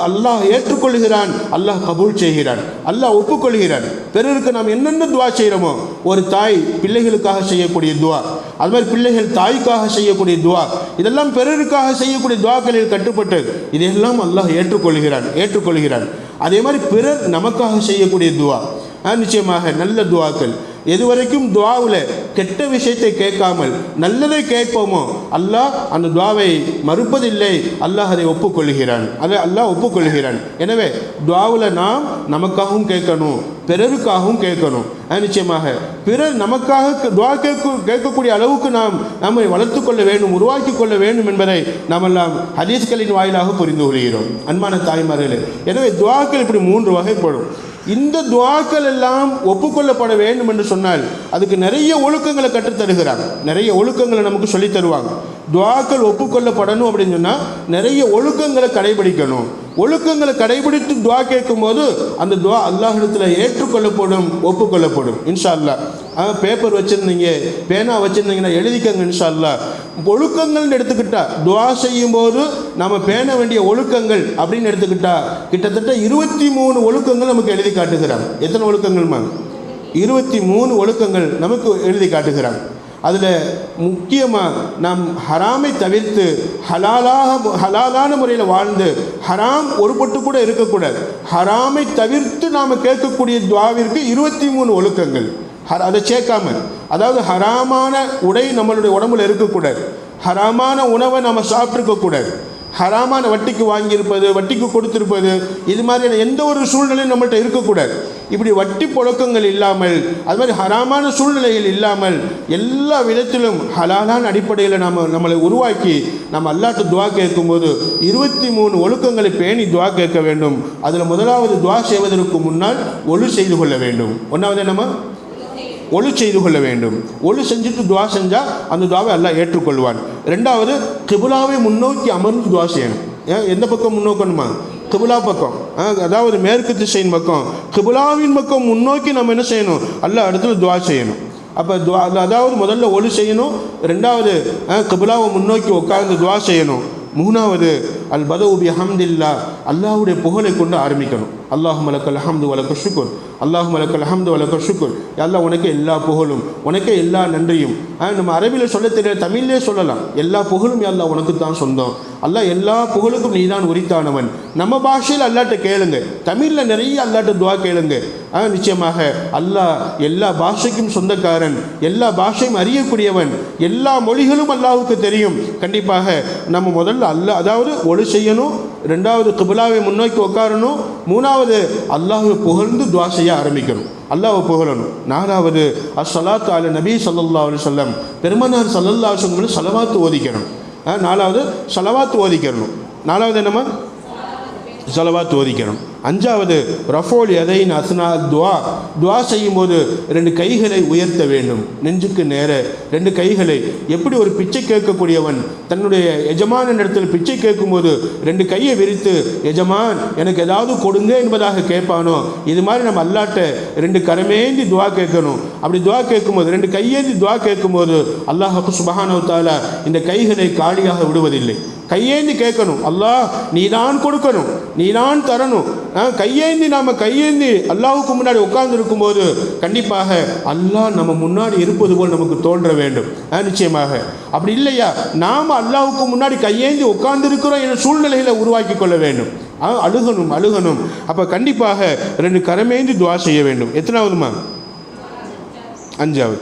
அல்லாஹ் ஏற்றுக்கொள்கிறான், அல்லாஹ் கபூல் செய்கிறான், அல்லாஹ் ஒப்புக்கொள்கிறான். பிறருக்கு நாம் என்னென்ன துவா செய்கிறோமோ, ஒரு தாய் பிள்ளைகளுக்காக செய்யக்கூடிய துவா, அது மாதிரி பிள்ளைகள் தாய்க்காக செய்யக்கூடிய துவா, இதெல்லாம் பிறருக்காக செய்யக்கூடிய துவாக்களில் கட்டுப்பட்டது. இதையெல்லாம் அல்லாஹ் ஏற்றுக்கொள்கிறான். அதே மாதிரி பிறர் நமக்காக செய்யக்கூடிய துவா நிச்சயமாக நல்ல துவாக்கள். எதுவரைக்கும் துவாவில் கெட்ட விஷயத்தை கேட்காமல் நல்லதை கேட்போமோ அல்லாஹ் அந்த துவாவை மறுப்பதில்லை, அல்லாஹ் அதை ஒப்புக்கொள்கிறான். எனவே துவாவில் நாம் நமக்காகவும் கேட்கணும், பிறருக்காகவும் கேட்கணும். நிச்சயமாக பிறர் நமக்காக துவா கேட்கக்கூடிய அளவுக்கு நாம் நம்மை வளர்த்து கொள்ள வேண்டும், உருவாக்கி கொள்ள வேண்டும் என்பதை நாம் எல்லாம் ஹதீஸ்களின் வாயிலாக புரிந்து கொள்கிறோம். அன்பான தாய்மார்களே, எனவே துவாக்கள் இப்படி 3 வகைப்படும். இந்த துவாக்கள் எல்லாம் ஒப்புக்கொள்ளப்பட வேண்டும் என்று சொன்னால் அதுக்கு நிறைய ஒழுக்கங்களை கற்றுத்தருகிறாங்க, நிறைய ஒழுக்கங்களை நமக்கு சொல்லித் தருவாங்க. துவாக்கள் ஒப்புக்கொள்ளப்படணும் அப்படின்னு சொன்னால் நிறைய ஒழுக்கங்களை கடைபிடிக்கணும். ஒழுக்கங்களை கடைபிடித்து துவா கேட்கும் போது அந்த துவா அல்லாஹ்விடத்தில் ஏற்றுக்கொள்ளப்படும், ஒப்புக்கொள்ளப்படும். இன்ஷா அல்லாஹ் பேப்பர் வச்சுருந்தீங்க, பேனா வச்சுருந்தீங்கன்னா எழுதிக்கங்க. இன்ஷா அல்லாஹ் ஒழுக்கங்கள்னு எடுத்துக்கிட்டா துவா செய்யும் போது நம்ம பேண வேண்டிய ஒழுக்கங்கள் அப்படின்னு எடுத்துக்கிட்டா கிட்டத்தட்ட 23 ஒழுக்கங்கள் நமக்கு எழுதி காட்டுகிறாங்க. எத்தனை ஒழுக்கங்கள்மா? 23 ஒழுக்கங்கள் நமக்கு எழுதி காட்டுகிறாங்க. அதில் முக்கியமாக நாம் ஹராமை தவிர்த்து ஹலாலான முறையில் வாழ்ந்து ஹராம் ஒரு பொட்டு கூட இருக்கக்கூடாது. ஹராமை தவிர்த்து நாம் கேட்கக்கூடிய துவாவிற்கு 23 ஒழுக்கங்கள். அதை சேர்க்காம, அதாவது ஹராமான உடை நம்மளுடைய உடம்புல இருக்கக்கூடாது, ஹராமான உணவை நம்ம சாப்பிட்ருக்கக்கூடாது, ஹராமான வட்டிக்கு வாங்கியிருப்பது, வட்டிக்கு கொடுத்திருப்பது, இது மாதிரியான எந்த ஒரு சூழ்நிலையும் நம்மள்கிட்ட இருக்கக்கூடாது. இப்படி வட்டி புழக்கங்கள் இல்லாமல், அது மாதிரி ஹராமான சூழ்நிலைகள் இல்லாமல் எல்லா விதத்திலும் ஹலாலான அடிப்படையில் நம்மளை உருவாக்கி நம்ம அல்லாஹ்ட்ட துவா கேட்கும்போது 23 ஒழுக்கங்களை பேணி துவா கேட்க வேண்டும். அதில் முதலாவது துவா செய்வதற்கு முன்னால் ஒழு செய்து கொள்ள வேண்டும். ஒன்றாவது நம்ம ஒழு செய்து கொள்ள வேண்டும். ஒழு செஞ்சுட்டு துவா செஞ்சால் அந்த துவாவை அல்லாஹ் ஏற்றுக்கொள்வான். ரெண்டாவது கிபுலாவை முன்னோக்கி அமர்ந்து துவா செய்யணும். எந்த பக்கம் முன்னோக்கணுமா? கிபுலா பக்கம், அதாவது மேற்கு திசையின் பக்கம், கிபுலாவின் பக்கம் முன்னோக்கி நம்ம என்ன செய்யணும்? அல்லாஹ் இடத்துல துவா செய்யணும். அப்போ துவா அதாவது முதல்ல ஒலு செய்யணும், ரெண்டாவது கிப்லாவை முன்னோக்கி உட்கார்ந்து துவா செய்யணும், மூணாவது அல் பதவு பி ஹம்தில்லா அல்லாஹ்வுடைய புகழை கொண்டு ஆரம்பிக்கணும். அல்லாஹும்ம லக்கல் ஹம்து வலக்க ஷுக்ர், அல்லாஹும்ம லக்கல் ஹம்து வலக்க ஷுக்ர். அல்லாஹ் உனக்கு எல்லா புகழும், உனக்கே எல்லா நன்றியும். நம்ம அரபியில் சொல்ல தெரியல, தமிழ்லே சொல்லலாம். எல்லா புகழும் அல்லாஹ் உனக்கு தான் சொந்தம். அல்லாஹ் எல்லா புகழுக்கும் நீ தான் உரித்தானவன். நம்ம பாஷையில் அல்லாட்ட கேளுங்க, தமிழில் நிறைய அல்லாட்ட துவா கேளுங்க. நிச்சயமாக அல்லாஹ் எல்லா பாஷைக்கும் சொந்தக்காரன், எல்லா பாஷையும் அறியக்கூடியவன், எல்லா மொழிகளும் அல்லாஹுக்கு தெரியும். கண்டிப்பாக நம்ம முதல்ல அல்லாஹ் அதாவது ஒளி செய்யணும், ரெண்டாவது கிப்லாவை முன்னோக்கி உட்காரணும், மூணாவது அல்லாஹ்வை புகழ்ந்து துவா செய்ய ஆரம்பிக்கணும், அல்லாஹ்வை புகழணும். நாலாவது அஸ்ஸலாத்து அலா நபி ஸல்லல்லாஹு அலைஹி வஸல்லம், பெருமானார் ஸல்லல்லாஹு அலைஹி வஸல்லம் ஸலவாத்து ஓதிக்கணும். நாலாவது ஸலவாத்து ஓதிக்கணும். நாலாவது என்னம்மா? ஸலவாத்து ஓதிக்கணும். அஞ்சாவது ரஃபோல் யதைன் அஸ்னா துவா செய்யும்போது ரெண்டு கைகளை உயர்த்த வேண்டும், நெஞ்சுக்கு நேர ரெண்டு கைகளை. எப்படி ஒரு பிச்சை கேட்கக்கூடியவன் தன்னுடைய எஜமான இடத்தில் பிச்சை கேட்கும்போது ரெண்டு கையை விரித்து எஜமான் எனக்கு ஏதாவது கொடுங்க என்பதாக கேட்பானோ, இது மாதிரி நம்ம அல்லாட்ட ரெண்டு கரமேந்தி துவா கேட்கணும். அப்படி துவா கேட்கும்போது ரெண்டு கையேந்தி துவா கேட்கும்போது அல்லாஹ் சுப்ஹானஹு வ தஆலா இந்த கைகளை காலியாக விடுவதில்லை. கையேந்தி கேட்கணும், அல்லாஹ் நீதான் கொடுக்கணும், நீதான் தரணும். கையேந்தி நாம் கையேந்தி அல்லாஹுக்கு முன்னாடி உட்கார்ந்து இருக்கும்போது கண்டிப்பாக அல்லாஹ் நம்ம முன்னாடி இருப்பது போல் நமக்கு தோன்ற வேண்டும். நிச்சயமாக அப்படி இல்லையா, நாம் அல்லாஹுக்கு முன்னாடி கையேந்தி உட்கார்ந்து இருக்கிறோம் என்ற சூழ்நிலைகளை உருவாக்கி கொள்ள வேண்டும். அழுகணும். அப்போ கண்டிப்பாக ரெண்டு கரமேந்தி துவா செய்ய வேண்டும். எத்தனாவதுமா? அஞ்சாவது.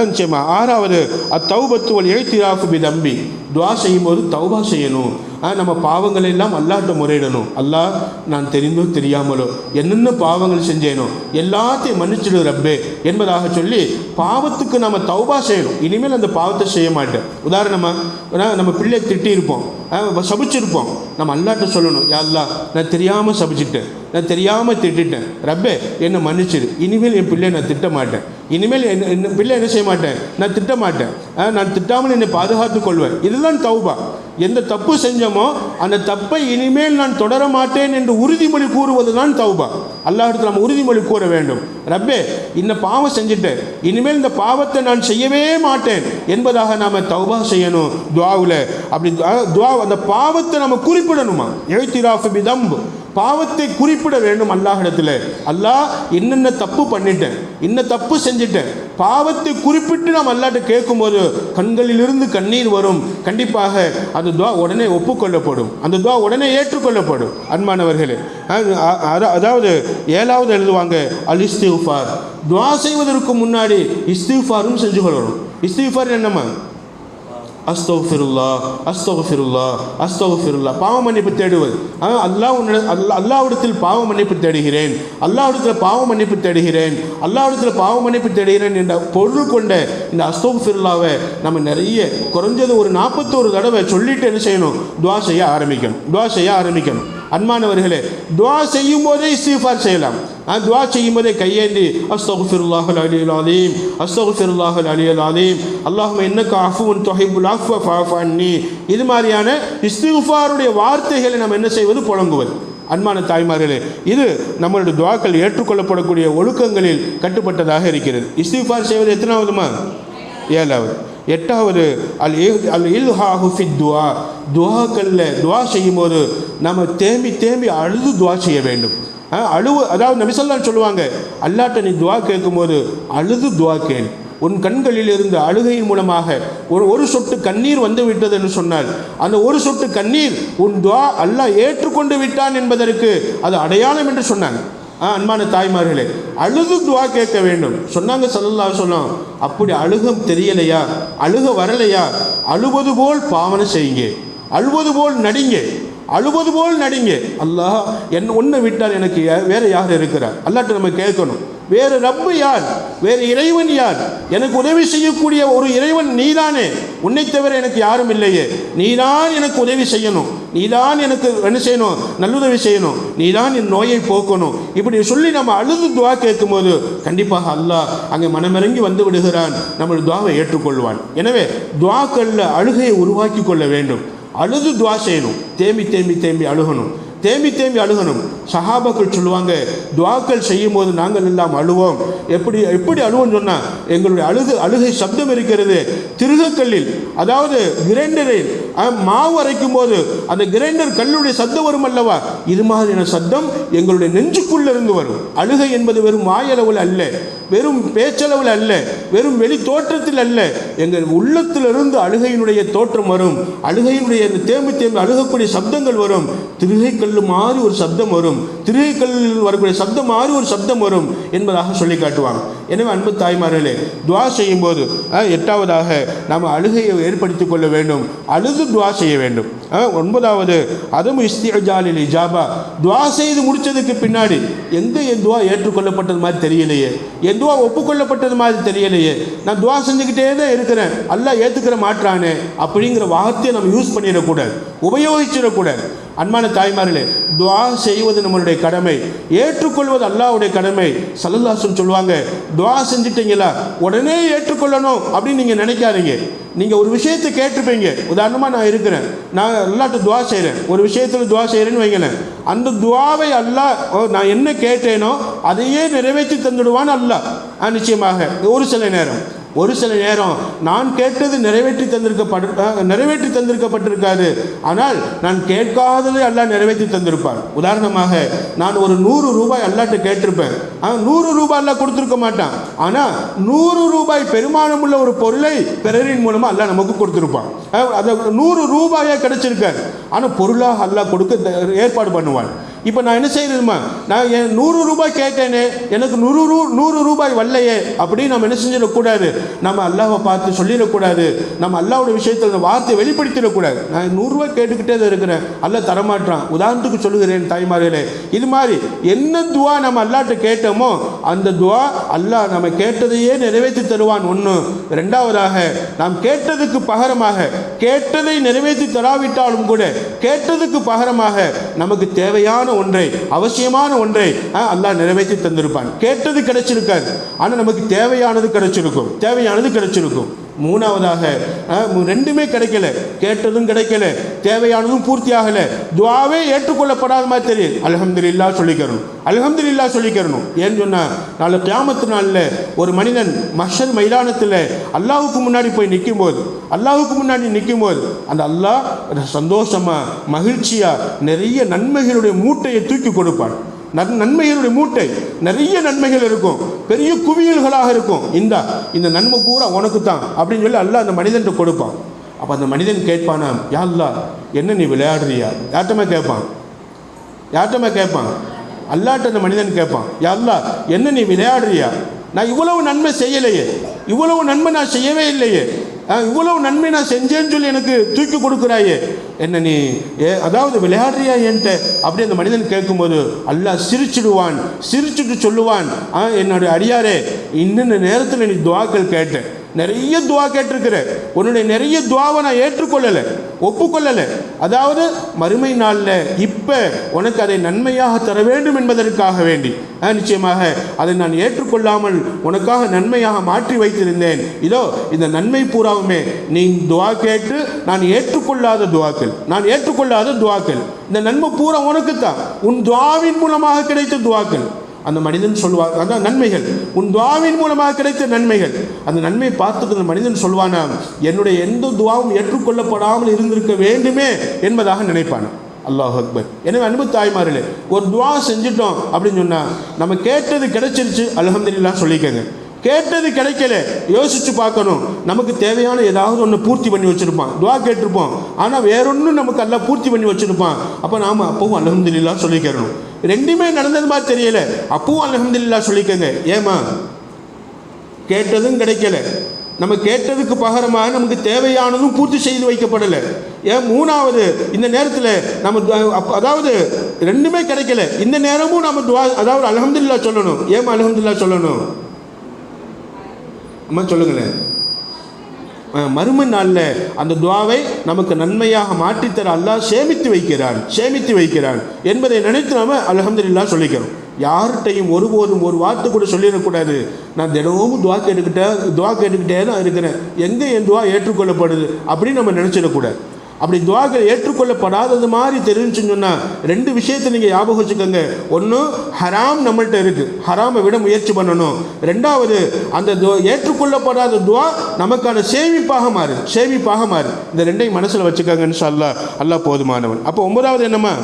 நிச்சயமா. ஆறாவது அத்தௌபத்து வல் இஅ்திராஃபு பிதம்பி, துவா செய்யும்போது தௌபா செய்யணும். நம்ம பாவங்களை எல்லாம் அல்லாஹ்ட்ட முறையிடணும். அல்லாஹ் நான் தெரிந்தோ தெரியாமலோ என்னென்ன பாவங்கள் செஞ்சேனோ எல்லாத்தையும் மன்னிச்சிடு ரப்பே என்பதாக சொல்லி பாவத்துக்கு நம்ம தௌபா செய்யணும். இனிமேல் அந்த பாவத்தை செய்ய மாட்டேன். உதாரணமாக நம்ம பிள்ளை திட்டியிருப்போம், சபிச்சிருப்போம், நம்ம அல்லாஹ்ட்ட சொல்லணும், யா அல்லாஹ் நான் தெரியாமல் சபிச்சிட்டேன், நான் தெரியாமல் திட்டேன், ரப்பே என்னை மன்னிச்சிடு, இனிமேல் என் பிள்ளையை நான் திட்ட மாட்டேன், இனிமேல் என் பிள்ளை என்ன செய்ய மாட்டேன், நான் திட்ட மாட்டேன், நான் திட்டாமல் என்னை பாதுகாத்து கொள்வேன். இதுதான் தௌபா. எந்த தப்பு செஞ்சோமோ அந்த தப்பை இனிமேல் நான் தொடர மாட்டேன் என்று உறுதிமொழி கூறுவது தான் தௌபா. அல்லாஹ்விடத்தில் நம்ம உறுதிமொழி கூற வேண்டும், ரப்பே இந்த பாவம் செஞ்சுட்டேன், இனிமேல் இந்த பாவத்தை நான் செய்யவே மாட்டேன் என்பதாக நாம் தௌபா செய்யணும் துஆவில். அப்படி துஆ அந்த பாவத்தை நம்ம குறிப்பிடணுமா, இஅ்திராஃபு பிதம்ப், பாவத்தை குறிப்பிட வேண்டும் அல்லாஹ்விடத்தில். அல்லாஹ் என்னென்ன தப்பு பண்ணிட்டேன், இன்ன தப்பு செஞ்சுட்டேன், பாவத்தை குறிப்பிட்டு நாம் அல்லாஹ்ட்ட கேட்கும்போது கண்களிலிருந்து கண்ணீர் வரும். கண்டிப்பாக அந்த துஆ உடனே ஒப்புக்கொள்ளப்படும், அந்த துஆ உடனே ஏற்றுக்கொள்ளப்படும். அன்பானவர்களே, அதாவது ஏழாவது எழுதுவாங்க அல் இஸ்திஃபார், துஆ செய்வதற்கு முன்னாடி இஸ்திஃபாரும் செஞ்சு கொள்ளணும். இஸ்திஃபார் என்னம்மா? அஸ்தக்ஃபிருல்லா அஸ்தக்ஃபிருல்லா அஸ்தக்ஃபிருல்லா, பாவ மன்னிப்பு தேடுவது. அல்லாஹ்விடத்தில் பாவ மன்னிப்பு தேடுகிறேன், அல்லாஹ்விடத்தில் பாவ மன்னிப்பு தேடுகிறேன், அல்லாஹ்விடத்தில் பாவ மன்னிப்பு தேடுகிறேன் என்ற பொருள் கொண்ட இந்த அஸ்தக்ஃபிருல்லாவை நம்ம நிறைய குறைஞ்சது ஒரு 41 தடவை சொல்லிட்டு என்ன செய்யணும், துஆ செய்ய ஆரம்பிக்கணும். அன்பானவர்களே, துஆ செய்யும் போதே இஸ்திஃபார் செய்யலாம். துஆ செய்யும் போதே கையேந்தி அஸ்தக்ஃபிருல்லாஹல் அலியுல் அலீம், அஸ்தக்ஃபிருல்லாஹல் அலியுல் அலீம், அல்லாஹும்ம இன்னக அஃபுவுன் துஹிப்புல் அஃப்வ ஃபஅஃபு அன்னி, இது மாதிரியான இஸ்திஃபாருடைய வார்த்தைகளை நம்ம என்ன செய்வது, புழங்குவது. அன்பான தாய்மார்களே, இது நம்மளுடைய துஆக்கள் ஏற்றுக்கொள்ளப்படக்கூடிய ஒழுக்கங்களில் கட்டுப்பட்டதாக இருக்கிறது. இஸ்திஃபார் செய்வது எத்தனாவதுமா? ஏழாவது. எட்டாவது அல் இல்ஹாஹு ஃபித் துஆ, துஆக்களில் துஆ செய்யும்போது நம்ம தேம்பி அழுது துஆ செய்ய வேண்டும். அதாவது நபி ஸல்லல்லாஹு அலைஹி சொல்லுவாங்க, அல்லாஹ்ட்ட நீ துஆ கேட்கும்போது அழுது துஆ கேள். உன் கண்களில் இருந்து அழுகையின் மூலமாக ஒரு சொட்டு கண்ணீர் வந்து விட்டது என்று சொன்னால் அந்த ஒரு சொட்டு கண்ணீர் உன் துஆ அல்லாஹ் ஏற்றுக்கொண்டு விட்டான் என்பதற்கு அது அடையாளம் என்று சொன்னாங்க. அன்பான தாய்மார்களே, அழுது துஆ கேட்க வேண்டும் சொன்னாங்க ஸல்லல்லாஹு அலைஹி வஸல்லம். அப்படி அழுகம் தெரியலையா, அழுக வரலையா, அழுவது போல் பாவனை செய்யுங்க, அழுவது போல் நடிங்க. அல்லாஹ் ஒன்றை விட்டால் எனக்கு வேறு யார் இருக்கிறார், அல்லாஹ்ட்ட நம்ம கேட்கணும். வேறு ரப்பு யார், வேறு இறைவன் யார், எனக்கு உதவி செய்யக்கூடிய ஒரு இறைவன் நீதானே, உன்னை தவிர எனக்கு யாரும் இல்லையே, நீதான் எனக்கு உதவி செய்யணும், நீதான் எனக்கு என்ன செய்யணும், நல்லுதவி செய்யணும், நீதான் என் நோயை போக்கணும். இப்படி சொல்லி நம்ம அழுது துஆ கேட்கும்போது கண்டிப்பாக அல்லாஹ் அங்கே மனமிறங்கி வந்து விடுகிறான், நம்மளுடைய துஆவை ஏற்றுக்கொள்வான். எனவே துஆக்களில் அழுகையை உருவாக்கி கொள்ள வேண்டும். அழுது துஆ செய்யணும், தேம்பி அழுகணும், தேம்பி தேம்பி அழுகணும். சஹாபாக்கள் சொல்லுவாங்க, துவாக்கள் செய்யும் போது நாங்கள் எல்லாம் அழுவோம். எப்படி எப்படி அழுவோம்னு சொன்னால், எங்களுடைய அழுகை சப்தம் இருக்கிறது திருகக்கல்லில், அதாவது கிரைண்டரில் மாவு அரைக்கும் போது அந்த கிரைண்டர் கல்லுடைய சத்தம் வரும் அல்லவா, இது மாதிரியான சத்தம் எங்களுடைய நெஞ்சுக்குள்ள இருந்து வரும். அழுகை என்பது வெறும் வாயளவில் அல்ல, வெறும் பேச்சளவில் அல்ல, வெறும் வெளி தோற்றத்தில் அல்ல, எங்கள் உள்ளத்திலிருந்து அழுகையினுடைய தோற்றம் வரும். அழுகையினுடைய தேம்பி தேம்பி அழுகக்கூடிய சப்தங்கள் வரும். திருகைக்கல்லு மாறி ஒரு சப்தம் வரும், திருகைக்கல்லில் வரக்கூடிய சப்தம் மாறி ஒரு சப்தம் வரும் என்பதாக சொல்லி காட்டுவாங்க. எனவே அன்பு தாய்மார்களே, துவா செய்யும் போது 8வதாக நாம் அழுகையை ஏற்படுத்திக் கொள்ள வேண்டும், அழுது துவா செய்ய வேண்டும். 9வது அதமு இஸ்திஜாலில் இஜாபா, துவா செய்து முடிச்சதுக்கு பின்னாடி எங்கே என் துவா ஏற்றுக்கொள்ளப்பட்டது மாதிரி தெரியலையே, என் துவா ஒப்புக்கொள்ளப்பட்டது மாதிரி தெரியலையே, நான் துவா செஞ்சுக்கிட்டே தான் இருக்கிறேன், அல்லாஹ் ஏற்றுக்கிற மாட்டானே அப்படிங்கிற வார்த்தையை நம்ம யூஸ் பண்ணிடக்கூடாது, உபயோகிச்சிடக்கூடாது. அன்பான தாய்மார்களே, துவா செய்வது நம்மளுடைய கடமை, ஏற்றுக்கொள்வது அல்லாஹ்வுடைய கடமை. ஸல்லல்லாஹு அலைஹி வஸல்லம் சொல்லுவாங்க, துவா செஞ்சுட்டீங்களா உடனே ஏற்றுக்கொள்ளணும் அப்படின்னு நீங்கள் நினைக்காதீங்க. நீங்கள் ஒரு விஷயத்தை கேட்டிருப்பீங்க, உதாரணமாக நான் இருக்கிறேன், நான் அல்லாஹ்ட்ட துவா செய்கிறேன், ஒரு விஷயத்தில் துவா செய்கிறேன்னு வைங்களேன், அந்த துவாவை அல்லாஹ் நான் என்ன கேட்டேனோ அதையே நிறைவேற்றி தந்துடுவான் அல்லாஹ். நிச்சயமாக ஒரு சில நேரம் நான் கேட்டது நிறைவேற்றி தந்திருக்கப்பட்டிருக்காது, ஆனால் நான் கேட்காததை அல்லாஹ் நிறைவேற்றி தந்திருப்பார். உதாரணமாக நான் ஒரு 100 ரூபாய் அல்லாஹ்ட்ட கேட்டிருப்பேன், 100 ரூபாய் அல்லாஹ் கொடுத்துருக்க மாட்டான், ஆனால் 100 ரூபாய் பெருமானம் உள்ள ஒரு பொருளை பிறரின் மூலமாக அல்லாஹ் நமக்கு கொடுத்துருப்பான். அது 100 ரூபாயாக கிடைச்சிருக்காரு, ஆனால் பொருளாக அல்லாஹ் கொடுக்க ஏற்பாடு பண்ணுவான். இப்போ நான் என்ன செய்யணுமா, நான் 100 ரூபாய் கேட்டேனே, எனக்கு 100 ரூபாய் வரலையே அப்படின்னு நம்ம என்ன செஞ்சிடக்கூடாது, நம்ம அல்லாஹ்வை பார்த்து சொல்லிடக்கூடாது, நம்ம அல்லாஹ்வோட விஷயத்தில் அந்த வார்த்தையை வெளிப்படுத்திடக்கூடாது. நான் 100 ரூபாய் கேட்டுக்கிட்டே தான் இருக்கிறேன், அல்லாஹ் தரமாட்டான். உதாரணத்துக்கு சொல்லுகிறேன் தாய்மார்களே, இது மாதிரி என்ன துவா நம்ம அல்லாஹ்ட்ட கேட்டோமோ அந்த துவா அல்லாஹ் நம்ம கேட்டதையே நிறைவேற்றி தருவான். 1. 2வதாக நாம் கேட்டதுக்கு பகரமாக, கேட்டதை நிறைவேற்றி தராவிட்டாலும் கூட கேட்டதுக்கு பகரமாக நமக்கு தேவையான ஒன்றை, அவசியமான ஒன்றை அல்லாஹ் நிறைவேற்றி தந்திருப்பான். கேட்டது கிடைச்சிருக்காது, ஆனால் நமக்கு தேவையானது கிடைச்சிருக்கும். 3வதாக ரெண்டுமே கிடைக்கல, கேட்டதும் கிடைக்கல, தேவையானதும் பூர்த்தி ஆகலை, துவாவே ஏற்றுக்கொள்ளப்படாத மாதிரி தெரியும், அல்ஹம்துலில்லாஹ் சொல்லிக்கிறணும். ஏன்னு சொன்னால், நாளை கியாமத்து நாளில் ஒரு மனிதன் மஹ்ஷர் மைதானத்தில் அல்லாஹுக்கு முன்னாடி போய் நிற்கும்போது அந்த அல்லாஹ் சந்தோஷமாக மகிழ்ச்சியாக நிறைய நன்மைகளுடைய மூட்டையை தூக்கி கொடுப்பான். நன்மைகளுடைய மூட்டை, நிறைய நன்மைகள் இருக்கும், பெரிய குவியல்களாக இருக்கும். இந்த நன்மை பூரா உனக்கு தான் அப்படின்னு சொல்லி அல்லாஹ் அந்த மனிதன் கொடுப்பான். அப்போ அந்த மனிதன் கேட்பானா, யா அல்லாஹ் என்ன நீ விளையாடுறியா? யார்ட்டமே கேட்பான், அல்லாஹ்ட்ட அந்த மனிதன் கேட்பான், யா அல்லாஹ் என்ன நீ விளையாடுறியா? நான் இவ்வளவு நன்மை செய்யலையே, இவ்வளவு நன்மை நான் செய்யவே இல்லையே, இவ்வளவு நன்மை நான் செஞ்சேன்னு சொல்லி எனக்கு தூக்கி கொடுக்குறாயே, என்ன நீ அதாவது விளையாடுறியா என்கிட்ட அப்படி அந்த மனிதன் கேட்கும்போது அல்லாஹ் சிரிச்சுட்டு சொல்லுவான், என்னுடைய அடியாரே, இன்னென்ன நேரத்தில் நீ துவாக்கள் கேட்ட, நிறைய துவா கேட்டிருக்கிற, உன்னுடைய நிறைய துவாவை நான் ஏற்றுக்கொள்ளலை, ஒப்புக்கொள்ளலை, அதாவது மறுமை நாளில் இப்போ உனக்கு அதை நன்மையாக தர வேண்டும் என்பதற்காக வேண்டி நிச்சயமாக அதை நான் ஏற்றுக்கொள்ளாமல் உனக்காக நன்மையாக மாற்றி வைத்திருந்தேன். இதோ இந்த நன்மை பூராவுமே நீ துவா கேட்டு நான் ஏற்றுக்கொள்ளாத துவாக்கள், இந்த நன்மை பூரா உனக்குத்தான், உன் துவாவின் மூலமாக கிடைத்த துவாக்கள். அந்த மனிதன் சொல்வார், அதான் நன்மைகள், உன் துவாவின் மூலமாக கிடைத்த நன்மைகள். அந்த நன்மையை பார்த்துட்டு அந்த மனிதன் சொல்வானா, என்னுடைய எந்த துவாவும் ஏற்றுக்கொள்ளப்படாமல் இருந்திருக்க வேண்டுமே என்பதாக நினைப்பான். அல்லாஹ் அக்பர். எனவே அன்பு தாய்மார்களே, ஒரு துவா செஞ்சிட்டோம் அப்படின்னு சொன்னால் நம்ம கேட்டது கிடைச்சிருச்சு, அல்ஹம்துலில்லாஹ் சொல்லிக்கங்க. கேட்டது கிடைக்கல, யோசிச்சு பார்க்கணும், நமக்கு தேவையான ஏதாவது ஒன்று பூர்த்தி பண்ணி வச்சுருப்பான், துவா கேட்டிருப்போம், ஆனால் வேறொன்றும் நமக்கு எல்லாம் பூர்த்தி பண்ணி வச்சுருப்பான். அப்போ நாம் அப்பவும் அல்ஹம்துலில்லாஹ் சொல்லிக்கிறணும். ரெண்டுமே நடந்தது மாதிரி தெரியல, அப்பவும் அல்ஹம்துலில்லாஹ் சொல்லிக்கங்க. ஏமா கேட்டதும் கிடைக்கல, நம்ம கேட்டதுக்கு பகரமாக நமக்கு தேவையானதும் பூர்த்தி செய்து வைக்கப்படலை. ஏன் 3வது இந்த நேரத்தில் நம்ம அதாவது ரெண்டுமே கிடைக்கல, இந்த நேரமும் நம்ம துவா அதாவது அல்ஹம்துலில்லாஹ் சொல்லணும். ஏமா அல்ஹம்துலில்லாஹ் சொல்லணும்? அம்மா சொல்லுங்களேன். மறுமை நாளில் அந்த துவாவை நமக்கு நன்மையாக மாற்றித்தர அல்லாஹ் சேமித்து வைக்கிறான் என்பதை நினைத்து நாம் அல்ஹம்துலில்லாஹ் சொல்லிக்கிறோம். யார்கிட்டையும் ஒருபோதும் ஒரு வார்த்தை கூட சொல்லிடக்கூடாது, நான் தினமும் துவா கேட்டுக்கிட்டே தான் இருக்கிறேன், எங்கே என் துவா ஏற்றுக்கொள்ளப்படுது அப்படின்னு நம்ம நினச்சிடக்கூடாது. அப்படி துவாக்கள் ஏற்றுக்கொள்ளப்படாதது மாதிரி தெரிஞ்சுன்னு சொன்னால் ரெண்டு விஷயத்தை நீங்கள் ஞாபகம் வச்சுக்கோங்க. ஒன்று, ஹராம் நம்மள்கிட்ட இருக்குது, ஹராமை விட முயற்சி பண்ணணும். ரெண்டாவது, அந்த ஏற்றுக்கொள்ளப்படாத துவா நமக்கான சேமிப்பாக மாறு. இந்த ரெண்டையும் மனசில் வச்சுக்கோங்க. இன்ஷா அல்லாஹ். அல்லாஹ் போதுமானவன். அப்போ 9வது என்னம்மா,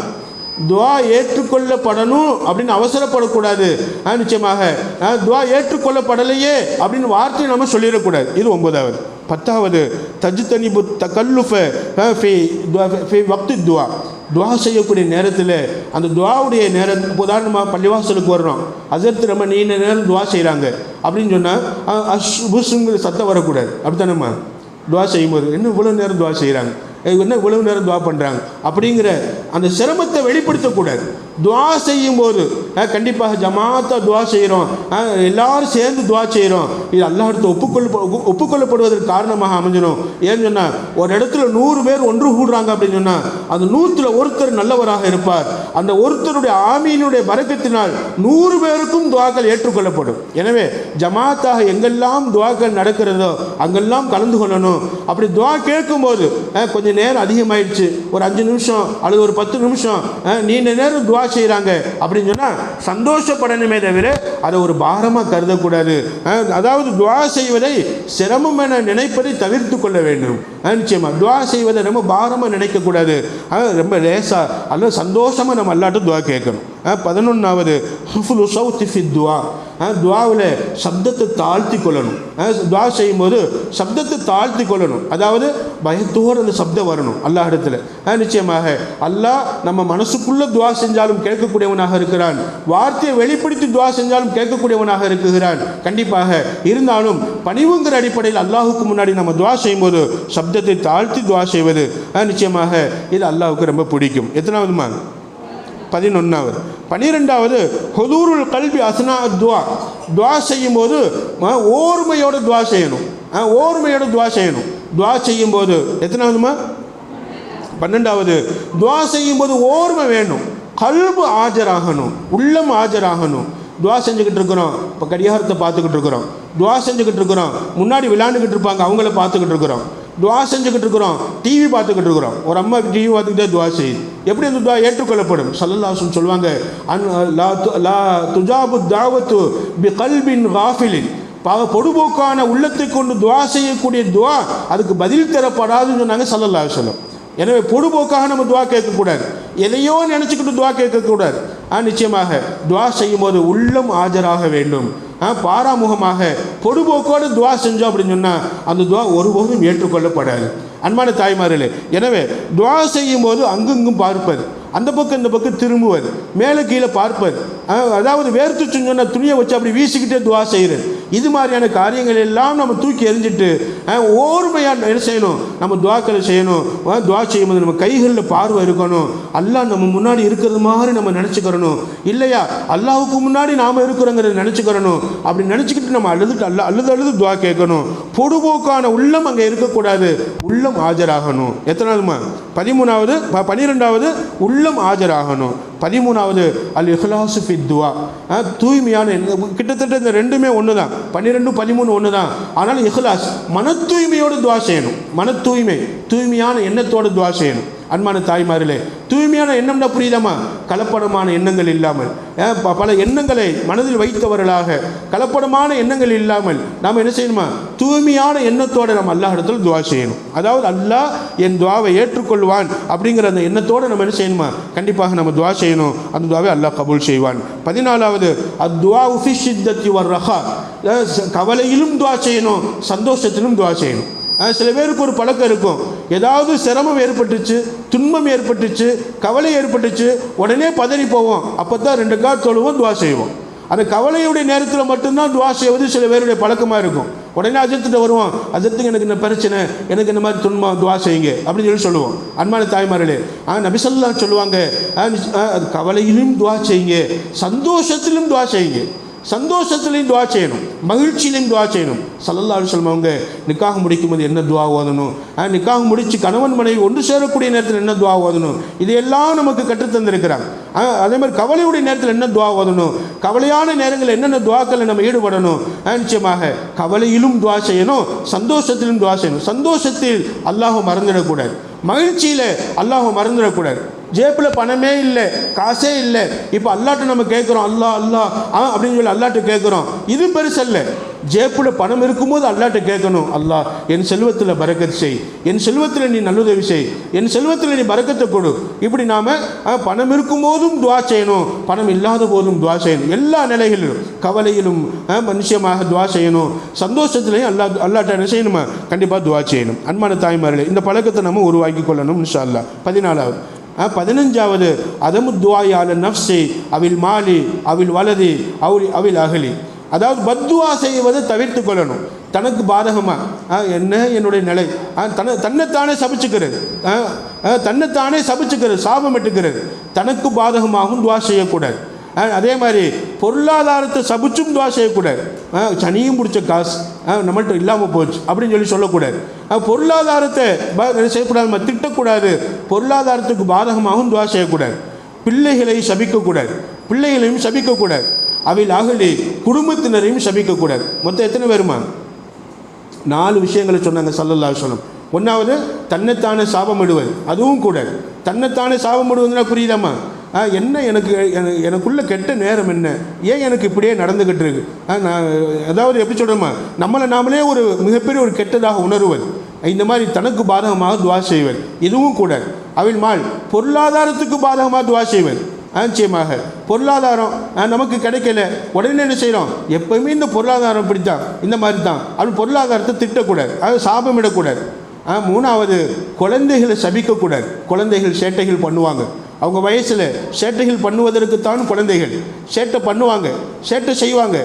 துவா ஏற்றுக்கொள்ளப்படணும் அப்படின்னு அவசரப்படக்கூடாது. நிச்சயமாக துவா ஏற்றுக்கொள்ளப்படலையே அப்படின்னு வார்த்தையை நம்ம சொல்லிடக்கூடாது. இது 9வது. 10வது, தஜ்தனிபு தகல்லுஃப ஃபி வக்தி துவா. துவா செய்யக்கூடிய நேரத்தில் அந்த துவாவுடைய நேரம், உதாரணமாக பள்ளிவாசலுக்கு வர்றோம், ஹஸரத் ரொம்ப நீண்ட நேரம் துவா செய்கிறாங்க அப்படின்னு சொன்னால் புஷுங்கிற சத்தம் வரக்கூடாது. அப்படித்தானம்மா? துவா செய்யும்போது என்ன இவ்வளோ நேரம் துவா செய்கிறாங்க, என்ன இவ்வளவு நேரம் துவா பண்ணுறாங்க அப்படிங்கிற அந்த சிரமத்தை வெளிப்படுத்தக்கூடாது. துவா செய்யும்போது கண்டிப்பாக ஜமாத்தா துவா செய்கிறோம், எல்லாரும் சேர்ந்து துவா செய்கிறோம், இது அல்லாஹ்விடத்தில் ஒப்புக்கொள்ளப்படுவதற்கு காரணமாக அமைஞ்சிடும். ஏன்னு சொன்னால் ஒரு இடத்துல 100 பேர் ஒன்று கூடுறாங்க அப்படின்னு சொன்னால் அந்த 100ல் ஒருத்தர் நல்லவராக இருப்பார். அந்த ஒருத்தருடைய ஆமீனுடைய பரக்கத்தினால் 100 பேருக்கும் துவாக்கள் ஏற்றுக்கொள்ளப்படும். எனவே ஜமாத்தாக எங்கெல்லாம் துவாக்கள் நடக்கிறதோ அங்கெல்லாம் கலந்து கொள்ளணும். அப்படி துவா கேட்கும்போது கொஞ்சம் நேரம் அதிகமாயிடுச்சு, ஒரு 5 நிமிஷம் அல்லது ஒரு 10 நிமிஷம் நீண்ட நேரம் துவா செய்கிறாங்க அப்படின்னு சொன்னால் சந்தோஷப்படணுமே தவிர அதை ஒரு பாரமாக கருதக்கூடாது. அதாவது துவா செய்வதை சிரமம் என நினைப்பதை தவிர்த்து கொள்ள வேண்டும். நிச்சயமாக துவா செய்வதை ரொம்ப பாரமாக நினைக்கக்கூடாது. ரொம்ப லேசாக அல்லது சந்தோஷமாக நம்ம அல்லாட்டும் துவா கேட்கணும். 11வது, ஹுஃபுலு ஸௌத்தி ஃபி துவா. துவாவில் சப்தத்தை தாழ்த்தி கொள்ளணும். துவா செய்யும்போது சப்தத்தை தாழ்த்தி கொள்ளணும். அதாவது பயத்தோடு அந்த சப்தம் வரணும் அல்லாஹ் இடத்துல. நிச்சயமாக அல்லாஹ் நம்ம மனசுக்குள்ளே துவா செஞ்சாலும் கேட்கக்கூடியவனாக இருக்கிறான், வார்த்தையை வெளிப்படுத்தி துவா செஞ்சாலும் கேட்கக்கூடியவனாக இருக்கிறான். கண்டிப்பாக இருந்தாலும் பணிவுங்கிற அடிப்படையில் அல்லாஹுக்கு முன்னாடி நம்ம துவா செய்யும்போது சப்தத்தை தாழ்த்தி துவா செய்வது நிச்சயமாக இது அல்லாஹுக்கு ரொம்ப பிடிக்கும். எத்தனாவதுமா? 11வது. 12வது, ஹுதூருல் கல்பி அஸ்னா துவா. துவா செய்யும்போது ஓர்மையோடு துவா செய்யணும். துவா செய்யும்போது எத்தனாவதுமா? 12வது. துவா செய்யும்போது ஓர்மை வேணும், கல்பு ஆஜராகணும், உள்ளம் ஆஜராகணும். துவா செஞ்சுக்கிட்டு இருக்கிறோம், இப்போ கடிகாரத்தை பார்த்துக்கிட்டு இருக்கிறோம், துவா செஞ்சுக்கிட்டு இருக்கிறோம், முன்னாடி விளையாண்டுக்கிட்டு இருப்பாங்க அவங்கள பார்த்துக்கிட்டு இருக்கிறோம், துவா செஞ்சுக்கிட்டு இருக்கிறோம், டிவி பார்த்துக்கிட்டு இருக்கிறோம். ஒரு அம்மா டிவி பார்த்துக்கிட்டே துவா செய்யுது, எப்படி அந்த துவா ஏற்றுக்கொள்ளப்படும்? ஸல்லல்லாஹு அலைஹி வஸல்லம் சொல்லுவாங்க, லா துஜாபு தாவத்து பி கல்பின் காஃபிலின். பொடுபோக்கான உள்ளத்தை கொண்டு துவா செய்யக்கூடிய துவா அதுக்கு பதில் தரப்படாதுன்னு சொன்னாங்க ஸல்லல்லாஹு அலைஹி வஸல்லம். எனவே பொடுபோக்காக நம்ம துவா கேட்கக்கூடாது, எதையோ நினச்சிக்கிட்டு துவா கேட்கக்கூடாது. நிச்சயமாக துவா செய்யும்போது உள்ளம் ஆஜராக வேண்டும். பாராமுகமாக பொடுபோக்கோடு துவா செஞ்சோம் அப்படின்னு சொன்னால் அந்த துவா ஒருபோதும் ஏற்றுக்கொள்ளப்படாது. அன்பான தாய்மார்களே, எனவே துவா செய்யும்போது அங்கெங்கும் பார்ப்பது, அந்த பக்கம் இந்த பக்கம் திரும்புவது, மேலே கீழே பார்ப்பது, அதாவது வேர்த்து சொன்ன துணியை வச்சு அப்படி வீசிக்கிட்டே துவா செய்கிறது, இது மாதிரியான காரியங்கள் எல்லாம் நம்ம தூக்கி எறிஞ்சிட்டு ஓர்மையாக என்ன செய்யணும்? நம்ம துவாக்களை செய்யணும். துவா செய்யும்போது நம்ம கைகளில் பார்வை இருக்கணும், அல்லாஹ் நம்ம முன்னாடி இருக்கிறது மாதிரி நம்ம நினச்சிக்கிறணும். இல்லையா அல்லாஹுக்கு முன்னாடி நாம் இருக்கிறோங்கிறத நினச்சிக்கிறணும். அப்படி நினச்சிக்கிட்டு நம்ம அழுது துவா கேட்கணும். பொடுபோக்கான உள்ளம் அங்கே இருக்கக்கூடாது, உள்ளம் ஆஜராகணும். எத்தனாவதுமா? 13வது. 12வது உள்ளம் ஆஜராகணும். 13வது அல் இஹ்லாசு ஃபி துவா. தூய்மையான, கிட்டத்தட்ட இந்த ரெண்டுமே ஒன்று தான், 12, 13 ஒன்று தான். ஆனால் இஹ்லாஸ் மன தூய்மையோடு துவா செய்யணும். மன தூய்மை, தூய்மையான எண்ணத்தோடு துவா செய்யணும். அன்பான தாய்மார்களே, தூய்மையான எண்ணம்னா புரியுதாமா? கலப்படமான எண்ணங்கள் இல்லாமல், பல எண்ணங்களை மனதில் வைத்தவர்களாக கலப்படமான எண்ணங்கள் இல்லாமல் நாம் என்ன செய்யணுமா? தூய்மையான எண்ணத்தோடு நம்ம அல்லாஹ் இடத்துல துவா செய்யணும். அதாவது அல்லாஹ் என் துவாவை ஏற்றுக்கொள்வான் அப்படிங்கிற அந்த எண்ணத்தோடு நம்ம என்ன செய்யணுமா? கண்டிப்பாக நம்ம துவா செய்யணும். அந்த துவாவை அல்லாஹ் கபூல் செய்வான். 14வது அத்துவா ஃபி ஷித்தத்தி வர் ரஹா. கவலையிலும் துவா செய்யணும், சந்தோஷத்திலும் துவா செய்யணும். சில பேருக்கு ஒரு பழக்கம் இருக்கும், ஏதாவது சிரமம் ஏற்பட்டுச்சு, துன்பம் ஏற்பட்டுச்சு, கவலை ஏற்பட்டுச்சு, உடனே பதறி போவோம். அப்போ தான் 2 கால் தொழுவோம், துவா செய்வோம். அந்த கவலையுடைய நேரத்தில் மட்டும்தான் துவா செய்வது சில பேருடைய பழக்கமாக இருக்கும். உடனே அஜத்துட்டு வருவோம், அஜத்துக்கு எனக்கு இந்த பிரச்சனை, எனக்கு இந்த மாதிரி துன்பம், துவா செய்யுங்க அப்படின்னு சொல்லுவோம். அன்பான தாய்மார்களே, நபி ஸல்லல்லாஹு அலைஹி சொல்லுவாங்க, கவலையிலும் துவா செய்யுங்க, சந்தோஷத்திலும் துவா செய்யுங்க. சந்தோஷத்துலையும் துவா செய்யணும், மகிழ்ச்சியிலையும் துவா செய்யணும். ஸல்லல்லாஹு அலைஹி வஸல்லம் அவங்க நிக்காஹ் முடிக்கும்போது என்ன துவா ஓதணும், நிக்காஹ் முடித்து கணவன் மனைவி ஒன்று சேரக்கூடிய நேரத்தில் என்ன துவா ஓதணும், இதையெல்லாம் நமக்கு கற்றுத்தந்திருக்கிறாங்க. அதே மாதிரி கவலையுடைய நேரத்தில் என்ன துவா ஓதணும், கவலையான நேரங்களில் என்னென்ன துவாக்களை நம்ம ஈடுபடணும். நிச்சயமாக கவலையிலும் துவா செய்யணும், சந்தோஷத்திலும் துவா செய்யணும். சந்தோஷத்தில் அல்லாஹ் மறந்துடக்கூடாது. மகிழ்ச்சியில் அல்லாஹ் மறந்துடக்கூடாது. ஜேப்பில் பணமே இல்லை, காசே இல்லை, இப்போ அல்லாட்ட நம்ம கேட்குறோம், அல்லாஹ் அல்லாஹ் அப்படின்னு சொல்லி அல்லாட்ட கேட்குறோம். இது பெருசல்ல. ஜேப்பில் பணம் இருக்கும்போது அல்லாட்ட கேட்கணும், அல்லாஹ் என் செல்வத்தில் பரக்கத்து செய், என் செல்வத்தில் நீ நல்லுதவி செய், என் செல்வத்தில் நீ பரக்கத்தை கொடு. இப்படி நாம் பணம் இருக்கும்போதும் துவா செய்யணும், பணம் இல்லாத போதும் துவா செய்யணும். எல்லா நிலைகளிலும், கவலையிலும் நிச்சயமாக துவா செய்யணும், சந்தோஷத்துலையும் அல்லாட்ட என்ன செய்யணுமா, கண்டிப்பாக துவா செய்யணும். அன்பான தாய்மார்களே, இந்த பழக்கத்தை நம்ம உருவாக்கி கொள்ளணும் இன்ஷா அல்லாஹ். 14வது 15வது அதமு துஆயால நஃப்ஸி அவில் மாலி அவில் வலதி அவில் அகலி. அதாவது பத்துவா செய்வதை தவிர்த்து கொள்ளணும். தனக்கு பாதகமாக என்ன என்னுடைய நிலை, தன்னைத்தானே சபிச்சுக்கிறது, தன்னைத்தானே சபிச்சுக்கிறது, சாபம் எட்டுக்கிறது. தனக்கு பாதகமாகவும் துவா செய்யக்கூடாது. அதே மாதிரி பொருளாதாரத்தை சபிச்சும் துவா செய்யக்கூடாது. சனியும் பிடிச்ச காசு நம்மள்கிட்ட இல்லாமல் போச்சு அப்படின்னு சொல்லக்கூடாது. பொருளாதாரத்தை செய்யக்கூடாது, திட்டக்கூடாது. பொருளாதாரத்துக்கு பாதகமாகவும் துவா செய்யக்கூடாது. பிள்ளைகளை சபிக்கக்கூடாது, பிள்ளைகளையும் சபிக்கக்கூடாது. அவில் அகலி குடும்பத்தினரையும் சபிக்கக்கூடாது. மொத்தம் எத்தனை பேருமா? 4 விஷயங்களை சொன்னாங்க ஸல்லல்லாஹு அலைஹி வஸல்லம். 1வது தன்னைத்தானே சாபம் இடுவது, அதுவும் கூடாது. தன்னைத்தானே சாபம் இடுவதுன்னா புரியுதாம்மா? என்ன எனக்குள்ள கெட்ட நேரம் என்ன, ஏன் எனக்கு இப்படியே நடந்துக்கிட்டு இருக்கு, நான் அதாவது எப்படி சொல்கிறோமா, நம்மளை நாமளே ஒரு மிகப்பெரிய ஒரு கெட்டதாக உணர்வது. இந்த மாதிரி தனக்கு பாதகமாக துவா செய்வது, இதுவும் கூடாது. அவில் மால் பொருளாதாரத்துக்கு பாதகமாக துவா செய்வது. நிச்சயமாக பொருளாதாரம் நமக்கு கிடைக்கல, உடனே என்ன செய்கிறோம், எப்போயுமே இந்த பொருளாதாரம் இப்படித்தான், இந்த மாதிரி தான், அப்படி பொருளாதாரத்தை திட்டக்கூடாது, அது சாபமிடக்கூடாது. 3வது குழந்தைகளை சபிக்கக்கூடாது. குழந்தைகள் சேட்டைகள் பண்ணுவாங்க, அவங்க வயசில் சேட்டைகள் பண்ணுவதற்குத்தான் குழந்தைகள் சேட்டை பண்ணுவாங்க, சேட்டை செய்வாங்க.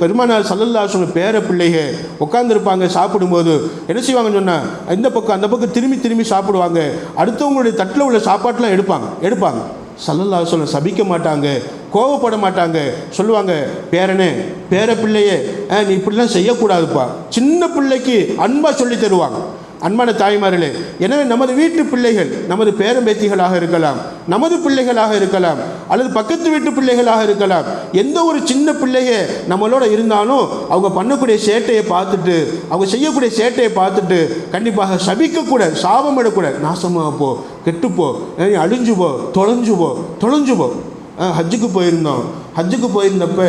பெருமானார் ஸல்லல்லாஹு அலைஹி வஸல்லம் பேர பிள்ளைகள் உட்காந்துருப்பாங்க, சாப்பிடும்போது என்ன செய்வாங்கன்னு சொன்னால் இந்த பக்கம் அந்த பக்கம் திரும்பி திரும்பி சாப்பிடுவாங்க. அடுத்தவங்களுடைய தட்டில் உள்ள சாப்பாட்டெலாம் எடுப்பாங்க. ஸல்லல்லாஹு அலைஹி வஸல்லம் சபிக்க மாட்டாங்க, கோவப்பட மாட்டாங்க. சொல்லுவாங்க, பேரனே பேர பிள்ளையே நீ இப்படிலாம் செய்யக்கூடாதுப்பா. சின்ன பிள்ளைக்கு அன்பாக சொல்லி தருவாங்க. அன்பான தாய்மார்களே, எனவே நமது வீட்டு பிள்ளைகள் நமது பேரம்பேத்திகளாக இருக்கலாம், நமது பிள்ளைகளாக இருக்கலாம், அல்லது பக்கத்து வீட்டு பிள்ளைகளாக இருக்கலாம். எந்த ஒரு சின்ன பிள்ளைய நம்மளோட இருந்தாலும் அவங்க பண்ணக்கூடிய சேட்டையை பார்த்துட்டு, அவங்க செய்யக்கூடிய சேட்டையை பார்த்துட்டு கண்டிப்பாக சபிக்கக்கூடாது, சாபமிடக்கூடாது. நாசமாக போ, கெட்டுப்போ, அழிஞ்சு போ, தொலைஞ்சு போ. ஹஜ்ஜுக்கு போயிருந்தோம். ஹஜ்ஜுக்கு போயிருந்தப்ப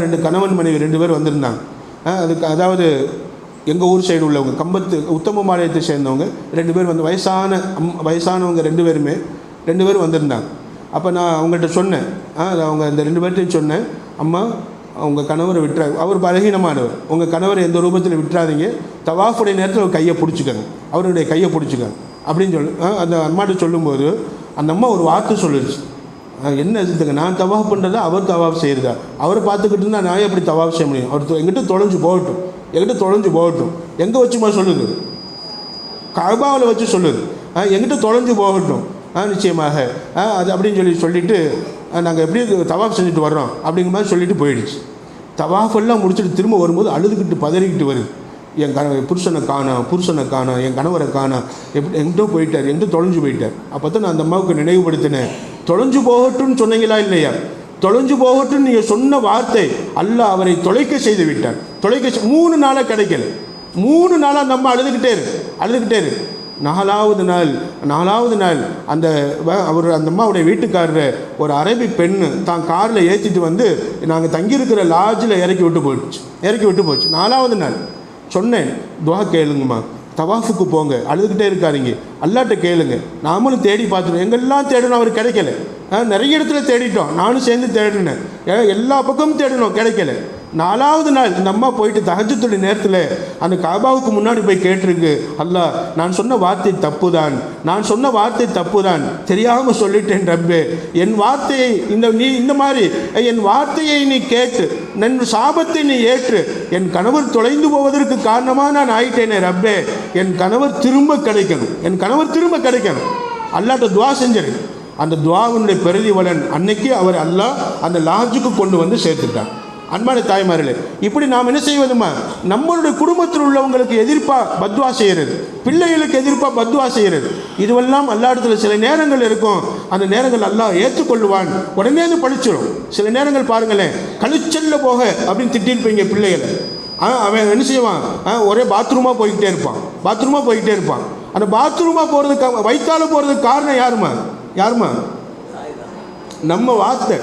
2 கணவன் மனைவி 2 பேர் வந்திருந்தாங்க. அதுக்கு அதாவது எங்கள் ஊர் சைடு உள்ளவங்க, கம்பத்து உத்தம மாநிலத்தை சேர்ந்தவங்க 2 பேர் வந்து வயசானவங்க 2 பேர் வந்திருந்தாங்க. அப்போ நான் அவங்கள்ட்ட சொன்னேன், அவங்க இந்த 2 பேர்ட்டையும் சொன்னேன், அம்மா அவங்க கணவரை விட்டுறாங்க, அவர் பலகீனமானவர், உங்கள் கணவரை எந்த ரூபத்தில் விட்டுறாதீங்க, தவாஃபுடைய நேரத்தில் அவர் கையை பிடிச்சிக்கங்க, அவருடைய கையை பிடிச்சிக்கங்க அப்படின்னு சொல்லி அந்த அம்மாட்ட சொல்லும்போது அந்த அம்மா ஒரு வார்த்தை சொல்லிடுச்சு. என்ன இதுங்க, நான் தவாஃப் பண்ணுறதா அவர் தவாஃப் செய்கிறதா, அவரை பார்த்துக்கிட்டு இருந்தால் நான் எப்படி தவாஃப் செய்ய முடியும், அவர் எங்கிட்ட தொலைஞ்சு போகட்டும். எங்கே வச்சுமா சொல்லுது, கஅபாவில் வச்சு சொல்லுது, எங்கிட்ட தொலைஞ்சு போகட்டும். நிச்சயமாக அது அப்படின்னு சொல்லிவிட்டு நாங்கள் எப்படி தவாஃப் செஞ்சுட்டு வர்றோம் அப்படிங்கிற மாதிரி சொல்லிட்டு போயிடுச்சு. தவாஃப் எல்லாம் முடிச்சுட்டு திரும்ப வரும்போது அழுதுகிட்டு பதறிக்கிட்டு வருது, என் புருஷனை காணோம், என் கணவரை காணோம், எங்கிட்ட போயிட்டார், எங்கிட்ட தொலைஞ்சு போயிட்டார். அப்போ தான் நான் அந்த அம்மாவுக்கு நினைவுபடுத்தினேன், தொலைஞ்சு போகட்டும்னு சொன்னீங்களா இல்லையா? தொலைஞ்சு போகட்டும் நீங்கள் சொன்ன வார்த்தை அல்லாஹ் அவரை தொலைக்க செய்து விட்டார். 3 நாளாக கிடைக்கல, 3 நாளாக அந்த அம்மா அழுதுகிட்டே இரு. 4வது நாள் அந்த அம்மாவுடைய வீட்டுக்காரரை ஒரு அரபி பெண்ணு தான் காரில் ஏற்றிட்டு வந்து நாங்கள் தங்கியிருக்கிற லாட்ஜில் இறக்கி விட்டு போச்சு. 4வது நாள் சொன்னேன், துவா கேளுங்கம்மா, தவாஃபுக்கு போங்க, அழுதுகிட்டே இருக்காதீங்க, அல்லாட்ட கேளுங்க. நாமளும் தேடி பார்த்துட்டோம், எங்கெல்லாம் தேடணும், அவர் கிடைக்கல. நிறைய இடத்துல தேடிட்டோம், நானும் சேர்ந்து தேடினேன், எல்லா பக்கமும் தேடணும், கிடைக்கல. 4வது நாள் இந்த அம்மா போயிட்டு தஹஜ்ஜுடைய நேரத்தில் அந்த கஅபாவுக்கு முன்னாடி போய் கேட்டிருக்கு, அல்லாஹ் நான் சொன்ன வார்த்தை தப்பு தான், தெரியாமல் சொல்லிட்டேன் ரப்பே, என் வார்த்தையை இந்த மாதிரி என் வார்த்தையை நீ கேட்டு என் சாபத்தை நீ ஏற்று என் கணவர் தொலைந்து போவதற்கு காரணமாக நான் ஆயிட்டேனே ரப்பே, என் கணவர் திரும்ப கிடைக்கணும். அல்லாஹ்ட்ட துவா செஞ்சிரு. அந்த துவாவினுடைய பிரதிபலன் அன்னைக்கு அவர் அல்லாஹ் அந்த லாட்ஜுக்கு கொண்டு வந்து சேர்த்துட்டான். அன்பான தாய்மார்களே, இப்படி நாம் என்ன செய்வதுமா, நம்மளுடைய குடும்பத்தில் உள்ளவங்களுக்கு எதிர்ப்பாக பத்வா செய்கிறது, பிள்ளைகளுக்கு எதிர்ப்பாக பத்வா செய்கிறது, இதுவெல்லாம் அல்லாஹ்விடத்தில் சில நேரங்கள் இருக்கும். அந்த நேரங்கள் அல்லாஹ் ஏற்றுக்கொள்ளுவான், உடனே அது பழிச்சிடும். சில நேரங்கள் பாருங்களேன், கழிச்சல்ல போக அப்படின்னு திட்டிருப்பீங்க பிள்ளைகளை, அவன் என்ன செய்வான், ஒரே பாத்ரூமாக போய்கிட்டே இருப்பான். அந்த பாத்ரூமாக போகிறதுக்கு வைத்தால போகிறதுக்கு காரணம் யாருமா நம்ம வார்த்தை,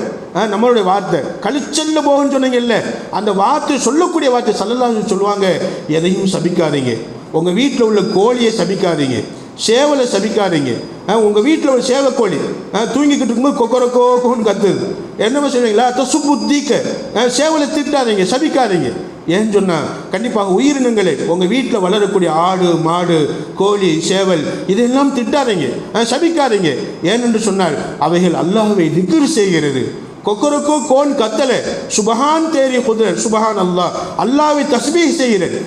நம்மளுடைய வார்த்தை. கழிச்சல்ல போகன்னு சொன்னீங்க இல்லை, அந்த வார்த்தை சொல்லக்கூடிய வார்த்தை ஸல்லல்லாஹு அலைஹி சொல்லுவாங்க, எதையும் சபிக்காதீங்க. உங்கள் வீட்டில் உள்ள கோழியை சபிக்காதீங்க, சேவலை சபிக்காதீங்க. உங்கள் வீட்டில் ஒரு சேவக்கோழி தூங்கிக்கிட்டு இருக்கும்போது கொக்கரக்கோன்னு கத்துது, என்னமா சொல்லுவீங்களா? தசுபுத்திக்க சேவலை திட்டாதீங்க, சபிக்காதீங்க. ஏன்னு சொன்னால் கண்டிப்பாக உயிரினங்களே உங்கள் வீட்டில் வளரக்கூடிய ஆடு மாடு கோழி சேவல் இதெல்லாம் திட்டாதீங்க, சபிக்காதீங்க. ஏனென்று சொன்னால் அவைகள் அல்லாஹ்வை திக்ர் செய்கிறது. கொக்கரக்கோ கோன் கத்தலை, சுபஹான் தேரி குதிரர், சுபஹான் அல்லாஹ், அல்லாஹ்வை தஸ்பீஹ் செய்கிறது.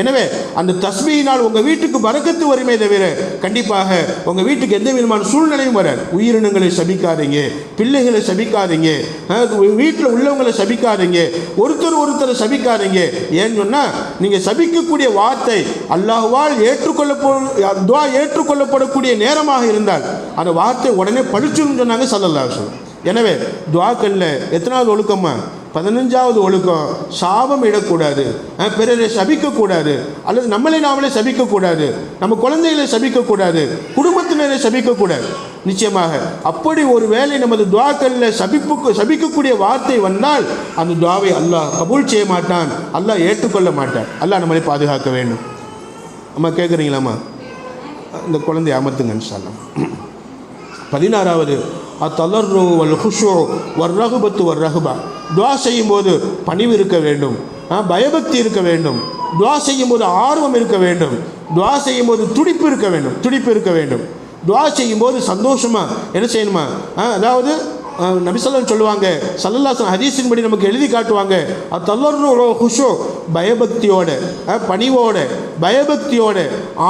எனவே அந்த தஸ்பீஹினால் உங்கள் வீட்டுக்கு பரக்கத்து வருமே தவிர கண்டிப்பாக உங்கள் வீட்டுக்கு எந்த விதமான சூழ்நிலையும் வராது. உயிரினங்களை சபிக்காதீங்க, பிள்ளைகளை சபிக்காதீங்க, வீட்டில் உள்ளவங்களை சபிக்காதீங்க, ஒருத்தரை சபிக்காதீங்க. ஏன்னு சொன்னால் நீங்கள் சபிக்கக்கூடிய வார்த்தை அல்லாஹ்வால் ஏற்றுக்கொள்ளப்படக்கூடிய நேரமாக இருந்தால் அந்த வார்த்தை உடனே பழிச்சுன்னு சொன்னாங்க ஸல்லல்லாஹு அலைஹி வஸல்லம். எனவே துஆக்களில் எத்தனாவது ஒழுக்கமா? 15வது ஒழுக்கம், சாபம் இடக்கூடாது, பிறரை சபிக்கக்கூடாது, அல்லது நம்மளை நாமளே சபிக்கக்கூடாது, நம்ம குழந்தைகளை சபிக்கக்கூடாது, குடும்பத்தினரை சபிக்கக்கூடாது. நிச்சயமாக அப்படி ஒரு வேளை நமது துஆக்களில் சபிக்கக்கூடிய வார்த்தை வந்தால் அந்த துஆவை அல்லாஹ் கபூல் செய்ய மாட்டான், அல்லாஹ் ஏற்றுக்கொள்ள மாட்டான். அல்லாஹ் நம்மளை பாதுகாக்க வேண்டும். அம்மா கேட்குறீங்களாம்மா? இந்த குழந்தைய அமர்த்துங்க இன்ஷா அல்லாஹ். 16வது அத்தலர்ரு வல் ஹுஷூ வர் ரகுபத்து வர் ரஹ்பா. துஆ செய்யும்போது பணிவு இருக்க வேண்டும், பயபக்தி இருக்க வேண்டும், துஆ செய்யும்போது ஆர்வம் இருக்க வேண்டும், துஆ செய்யும்போது துடிப்பு இருக்க வேண்டும். துஆ செய்யும்போது சந்தோஷமாக என்ன செய்யணுமா? அதாவது நபி ஸல்லல்லாஹு சொல்லுவாங்க, ஸல்லல்லாஹு அலைஹி ஹதீஸின் படி நமக்கு எழுதி காட்டுவாங்க, அத்தலர்ரு ஹுஷூ பயபக்தியோட, பணிவோட, பயபக்தியோட,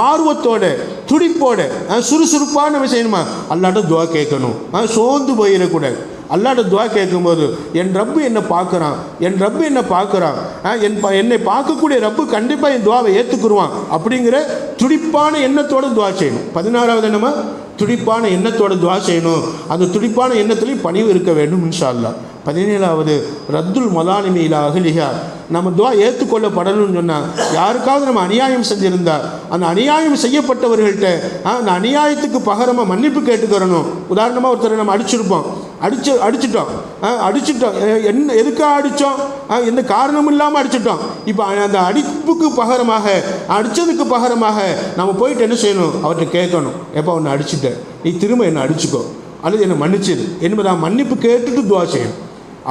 ஆர்வத்தோட, துடிப்போட, சுறுசுறுப்பான நம்ம செய்யணுமா? அல்லாஹ்ட்ட துஆ கேட்கணும், சோர்ந்து போயிடக்கூடாது. அல்லாஹ்ட்ட துஆ கேட்கும்போது என் ரப்பு என்னை பார்க்குறான், என்னை பார்க்கக்கூடிய ரப்பு கண்டிப்பாக என் துஆவை ஏற்றுக்குருவான் அப்படிங்கிற துடிப்பான எண்ணத்தோடு துஆ செய்யணும். 16வது என்னமா? துடிப்பான எண்ணத்தோட துஆ செய்யணும். அந்த துடிப்பான எண்ணத்துலேயும் பணிவு இருக்க வேண்டும் இன்ஷா அல்லாஹ். 17வது ரத்துல் மலாலிமி இலா அஹ்லிஹா. நம்ம துஆ ஏற்றுக்கொள்ளப்படணும்னு சொன்னால் யாருக்காவது நம்ம அநியாயம் செஞ்சுருந்தா அந்த அநியாயம் செய்யப்பட்டவர்கள்ட்ட அந்த அநியாயத்துக்கு பகரமாக மன்னிப்பு கேட்டுக்கிறணும். உதாரணமாக ஒருத்தரை நம்ம அடிச்சிட்டோம், என்ன எதுக்காக அடித்தோம்? எந்த காரணமும் இல்லாமல் அடிச்சிட்டோம். இப்போ அந்த அடித்ததுக்கு பகரமாக நம்ம போயிட்டு என்ன செய்யணும்? அவர்கிட்ட கேட்கணும், எப்போ உன்னை அடிச்சுட்டேன், நீ திரும்ப என்னை அடிச்சுக்கோ அல்லது என்னை மன்னிச்சிரு என்பதாக மன்னிப்பு கேட்டுட்டு துஆ செய்யணும்.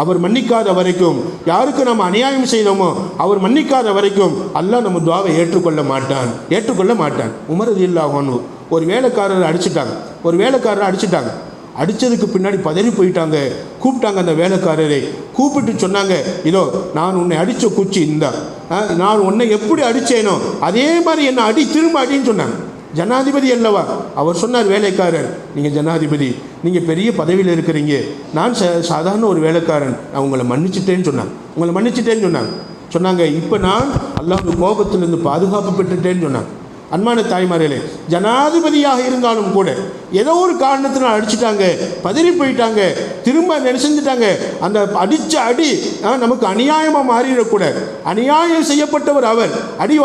அவர் மன்னிக்காத வரைக்கும், யாருக்கு நம்ம அநியாயம் செய்தோமோ அவர் மன்னிக்காத வரைக்கும் அல்லாஹ் நம்ம துஆவை ஏற்றுக்கொள்ள மாட்டான். உமர் ரலியல்லாஹு அன்ஹு ஒரு வேலைக்காரரை அடிச்சிட்டாங்க. அடித்ததுக்கு பின்னாடி பதறி போயிட்டாங்க. கூப்பிட்டாங்க, அந்த வேலைக்காரரை கூப்பிட்டு சொன்னாங்க, இதோ நான் உன்னை அடித்த குச்சி இந்தா, நான் உன்னை எப்படி அடித்தேனோ அதே மாதிரி என்னை திரும்ப அடின்னு சொன்னாங்க. ஜனாதிபதி அல்லவா அவர் சொன்னார், வேலைக்காரன், நீங்கள் ஜனாதிபதி, நீங்கள் பெரிய பதவியில் இருக்கிறீங்க, நான் சாதாரண ஒரு வேலைக்காரன், நான் உங்களை மன்னிச்சிட்டேன்னு சொன்னாங்க. இப்போ நான் அல்லாஹ் கோபத்திலிருந்து பாதுகாப்பு பெற்றுட்டேன்னு சொன்னாங்க. அன்பான தாய்மார்களே, ஜனாதிபதியாக இருந்தாலும் கூட ஏதோ ஒரு காரணத்தினால் அடிச்சுட்டாங்க, பதறி போயிட்டாங்க, திரும்ப செஞ்சுட்டாங்க. அந்த அடித்த அடி நமக்கு அநியாயமாக மாறிடக்கூடாது. அநியாயம் செய்யப்பட்டவர் அவர், அடி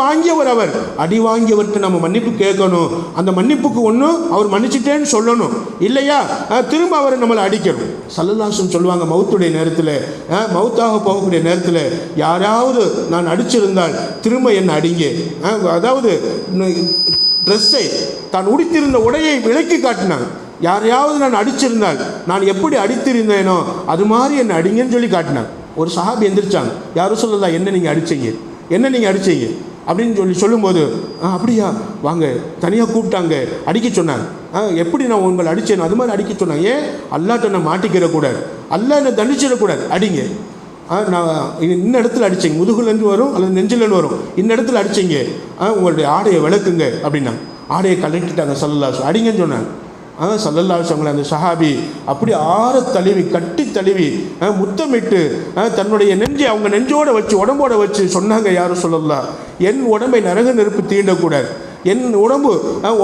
வாங்கியவர்கிட்ட நம்ம மன்னிப்பு கேட்கணும். அந்த மன்னிப்புக்கு ஒன்றும் அவர் மன்னிச்சிட்டேன்னு சொல்லணும், இல்லையா திரும்ப அவரை நம்மளை அடிக்கணும். ஸல்லல்லாஹு அலைஹி வஸல்லம் சொல்லுவாங்க, மௌத்துடைய நேரத்தில், மௌத்தாக போகக்கூடிய நேரத்தில் யாராவது நான் அடிச்சிருந்தால் திரும்ப என்னை அடிங்க. அதாவது ட்ரெஸ்ஸை, தான் உடுத்திருந்த உடையை விலக்கி காட்டினாங்க. யாரையாவது நான் அடிச்சிருந்தால் நான் எப்படி அடித்திருந்தேனோ அது மாதிரி என்னை அடிங்கன்னு சொல்லி காட்டினாங்க. ஒரு சஹாபி எந்திரிச்சாங்க, யாரும் சொல்லலாம், என்ன நீங்கள் அடிச்சீங்க அப்படின்னு சொல்லும்போது, அப்படியா வாங்க, தனியாக கூப்பிட்டாங்க, அடிக்க சொன்னாங்க. எப்படி நான் உங்களை அடித்தேனோ அது மாதிரி அடிக்க சொன்னாங்க. ஏன்? அல்லாஹ்ட்ட நான் மாட்டிக்கிறக்கூடாது, அல்லாஹ் என்னை தண்டிச்சிடக்கூடாது, அடிங்க. நான் இந்த இடத்துல அடித்தேங்க, முதுகுலேருந்து வரும் அல்லது நெஞ்சிலேருந்து வரும், இந்த இடத்துல அடித்தீங்க, உங்களுடைய ஆடையை விளக்குங்க அப்படின்னா ஆடையை கலட்டிட்டாங்க. ஸல்லல்லாஹு அலைஹி அடிங்கன்னு சொன்னாங்க. ஸல்லல்லாஹு அலைஹி வஸல்லம் அந்த சஹாபி அப்படி கட்டி தழுவி முத்தமிட்டு தன்னுடைய நெஞ்சை அவங்க நெஞ்சோடு வச்சு உடம்போடு வச்சு சொன்னாங்க, யாரும் சொல்லலாம், என் உடம்பை நரக நெருப்பு தீண்டக்கூடாது, என் உடம்பு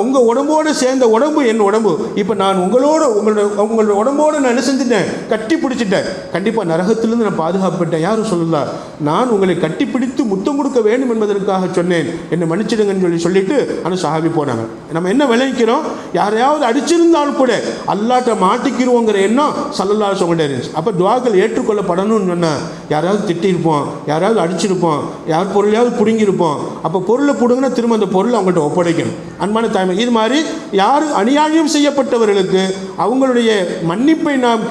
உங்கள் உடம்போடு சேர்ந்த உடம்பு என் உடம்பு. இப்போ நான் உங்களோட உடம்போடு நான் என்ன செஞ்சுட்டேன், கட்டி பிடிச்சிட்டேன். கண்டிப்பாக நரகத்திலிருந்து நான் பாதுகாப்பட்டேன். யாரும் சொல்லலாம், நான் உங்களை கட்டிப்பிடித்து முத்தம் கொடுக்க வேண்டும் என்பதற்காக சொன்னேன், என்னை மன்னிச்சிடுங்கன்னு சொல்லிட்டு அந்த சஹாபி போனாங்க. நம்ம என்ன விளைவிக்கிறோம், யாரையாவது அடிச்சிருந்தாலும் கூட அல்லாட்ட மாட்டிக்கிடுவோங்கிற எண்ணம் ஸல்லல்லாஹு அலைஹி வஸல்லம் இருந்துச்சு. அப்போ துஆக்கள் ஏற்றுக்கொள்ளப்படணும்னு சொன்னால் யாராவது திட்டிருப்போம், யாராவது அடிச்சிருப்போம், யார் பொருளையாவது பிடுங்கியிருப்போம். அப்போ பொருளை பிடுங்கினா திரும்ப அந்த பொருளை அவங்கள்ட்ட ஒப்படைக்கணும். அன்பான தாய்மை, இது மாதிரி யார் அநியாயம் செய்யப்பட்டவர்களுக்கு அவங்களுடைய மன்னிப்பை நாம்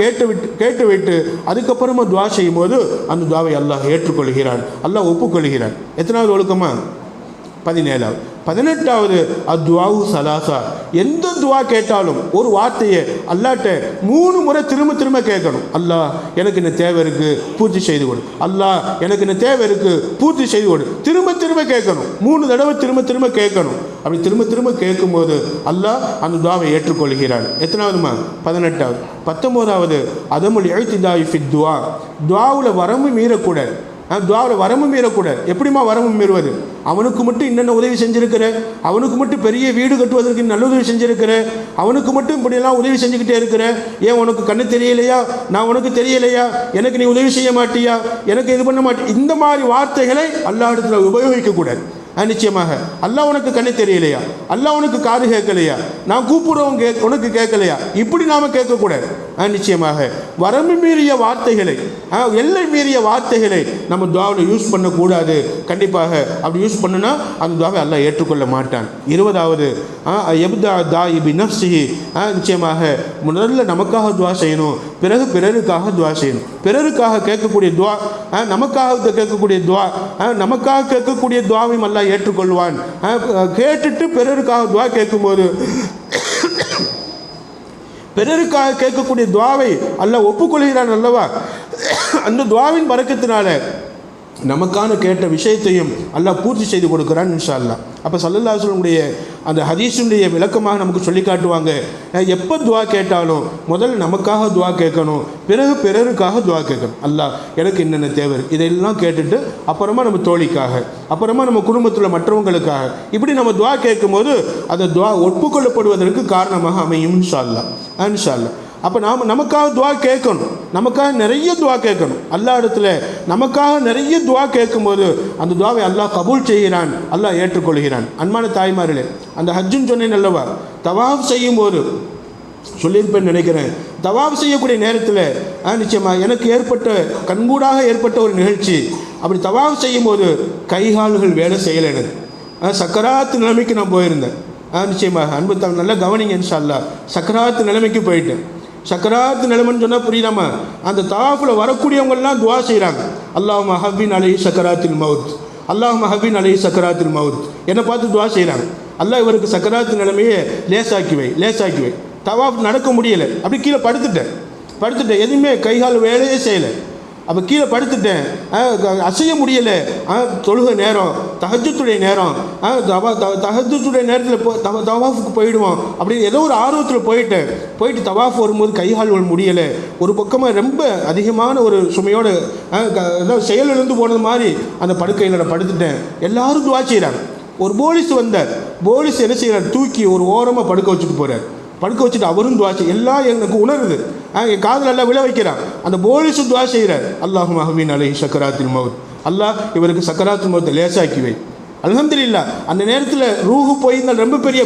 கேட்டுவிட்டு அதுக்கப்புறமா துஆ செய்யும் போது அந்த துஆவை அல்லாஹ் ஏற்றுக்கொள்கிறான், அல்லாஹ் ஒப்புக்கொள்கிறான். எத்தனாவது ஒழுக்கமா? 17வது. 18வது அத்வாவு சலாசா. எந்த துவா கேட்டாலும் ஒரு வார்த்தையை அல்லாட்ட 3 முறை திரும்ப கேட்கணும். அல்லாஹ் எனக்கு இந்த தேவை இருக்குது, பூர்த்தி செய்து கொடு. அல்லாஹ் எனக்கு இந்த தேவை இருக்குது, பூர்த்தி செய்து கொடு. திரும்ப கேட்கணும். 3 தடவை திரும்ப கேட்கணும். அப்படி திரும்ப கேட்கும்போது அல்லாஹ் அந்த துவாவை ஏற்றுக்கொள்கிறான். எத்தனாவதுமா? 18வது. 19வது அதமுல் இஅ்திதாஇ ஃபித் துஆ. துஆவில் வரம்பு மீறக்கூடாது. துஆவில் வரம்பு மீறக்கூடாது. எப்படிமா வரம்பு மீறுவது? அவனுக்கு மட்டும் என்னென்ன உதவி செஞ்சுருக்கிற, அவனுக்கு மட்டும் பெரிய வீடு கட்டுவதற்கு நல்ல உதவி செஞ்சுருக்கிற, அவனுக்கு மட்டும் இப்படியெல்லாம் உதவி செஞ்சுக்கிட்டே இருக்கிற, ஏன் உனக்கு கண்ணு தெரியலையா, நான் உனக்கு தெரியலையா, எனக்கு நீ உதவி செய்ய மாட்டியா, எனக்கு இது பண்ண மாட்டியா, இந்த மாதிரி வார்த்தைகளை அல்லாஹ்விடத்தில் உபயோகிக்கக்கூடாது. நிச்சயமாக அல்லாஹ் உனக்கு கண்ணு தெரியலையா, அல்லாஹ் உனக்கு காது கேட்கலையா, நான் கூப்பிடுறவங்க உனக்கு கேட்கலையா, இப்படி நாம் கேட்கக்கூடாது. நிச்சயமாக வரம்பு மீறிய வார்த்தைகளை, எல்லை மீறிய வார்த்தைகளை நம்ம துஆவில் யூஸ் பண்ணக்கூடாது. கண்டிப்பாக அப்படி யூஸ் பண்ணுனா அந்த துஆவை அல்லாஹ் ஏற்றுக்கொள்ள மாட்டான். 20வது யப்தா தாஇ பினஃப்ஸிஹி. நிச்சயமாக முதல்ல நமக்காக துஆ செய்யணும், பிறகு பிறருக்காக துஆ செய்யணும். பிறருக்காக கேட்கக்கூடிய துஆ, நமக்காக கேட்கக்கூடிய துஆ, நமக்காக கேட்கக்கூடிய துஆவையும் அல்லாஹ் ஏற்றுக்கொள்வான். கேட்டுட்டு பிறருக்காக துஆ கேட்கும்போது பிறருக்காக கேட்கக்கூடிய துஆவை அல்லாஹ் ஒப்புக்கொள்கிறான் அல்லவா. அந்த துஆவின் பரக்கத்தினால நமக்கான கேட்ட விஷயத்தையும் அல்லாஹ் பூர்த்தி செய்து கொடுக்குறான் இன்ஷா அல்லாஹ். அப்போ ஸல்லல்லாஹு அலைஹி வஸல்லம் அந்த ஹதீஸுடைய விளக்கமாக நமக்கு சொல்லி காட்டுவாங்க, எப்போ துஆ கேட்டாலும் முதல்ல நமக்காக துஆ கேட்கணும், பிறகு பிறருக்காக துஆ கேட்கணும். அல்லாஹ் எனக்கு என்னென்ன தேவை இதெல்லாம் கேட்டுட்டு அப்புறமா நம்ம தோழிக்காக, அப்புறமா நம்ம குடும்பத்தில் மற்றவங்களுக்காக, இப்படி நம்ம துஆ கேட்கும்போது அந்த துஆ ஒப்புக்கொள்ளப்படுவதற்கு காரணமாக அமையும் இன்ஷா அல்லாஹ். இன்ஷா அல்லாஹ். அப்போ நமக்காக துஆ கேட்கணும், நமக்காக நிறைய துஆ கேட்கணும். அல்லாஹ் இடத்துல நமக்காக நிறைய துஆ கேட்கும்போது அந்த துஆவை அல்லாஹ் கபூல் செய்கிறான், அல்லாஹ் ஏற்றுக்கொள்கிறான். அன்பான தாய்மார்களே, அந்த ஹஜ்ஜுன்னு சொன்னேன் அல்லவா, தவாஃப் செய்யும்போது சொல்லியிருப்பேன்னு நினைக்கிறேன், தவாஃப் செய்யக்கூடிய நேரத்தில் நிச்சயமாக எனக்கு கண்கூடாக ஏற்பட்ட ஒரு நிகழ்ச்சி. அப்படி தவாஃப் செய்யும்போது கைகால்கள் வேலை செய்யலை. எனக்கு சக்கராத்து நிலைமைக்கு நான் போயிருந்தேன். நிச்சயமாக அன்பு நல்லா கவனிங்க இன்ஷா அல்லாஹ். சக்கராத்து நிலைமைக்கு போயிட்டேன். சக்கராத்து நிலைமைன்னு சொன்னால் புரியாம அந்த தவாஃபில் வரக்கூடியவங்கெல்லாம் துஆ செய்கிறாங்க, அல்லாஹும்ம ஹவ்வின் அலைஹி சக்கராத்தில் மவுத், அல்லாஹும்ம ஹவ்வின் அலைஹி சக்கராத்தில் மவுத். என்னை பார்த்து துஆ செய்கிறாங்க, அல்லாஹ் இவருக்கு சக்கராத்து நிலைமையை லேசாக்கி வை. தவாஃப் நடக்க முடியலை, அப்படி கீழே படுத்துட்டேன், எதுவுமே கைகால் வேலையே செய்யலை. அப்போ கீழே படுத்துட்டேன், அசைய முடியலை. தொழுகை நேரம், தஹஜ்ஜுடைய நேரம், தஹஜ்ஜுடைய நேரத்தில் தவாஃபுக்கு போயிடுவோம். அப்படி ஏதோ ஒரு ஆர்வத்தில் போயிட்டு தவாஃப் வரும்போது கைகால் முடியலை. ஒரு பக்கமாக ரொம்ப அதிகமான ஒரு சுமையோட செயலிழந்து போனது மாதிரி அந்த படுக்கையில் நான் படுத்துட்டேன். எல்லாரும் துஆ செய்கிறாங்க. ஒரு போலீஸ் வந்தார். போலீஸ் என்ன செய்கிறார், தூக்கி ஒரு ஓரமாக படுக்க வச்சுட்டு அவரும் துஆ செய்ய, எல்லாம் எனக்கு உணருது, என் காதில் எல்லாம் விழ வைக்கிறான். அந்த போலீஸும் துஆ செய்கிறார், அல்லாஹும்ம ஹவ்வின் அலைஹி சக்கராத்தில் மவுத், அல்லாஹ் இவருக்கு சக்கராத்துல் மவுத்தை லேசாக்கி வை. அல்ஹம்துலில்லாஹ். அந்த நேரத்தில் ரூஹு போயிருந்தால் ரொம்ப பெரிய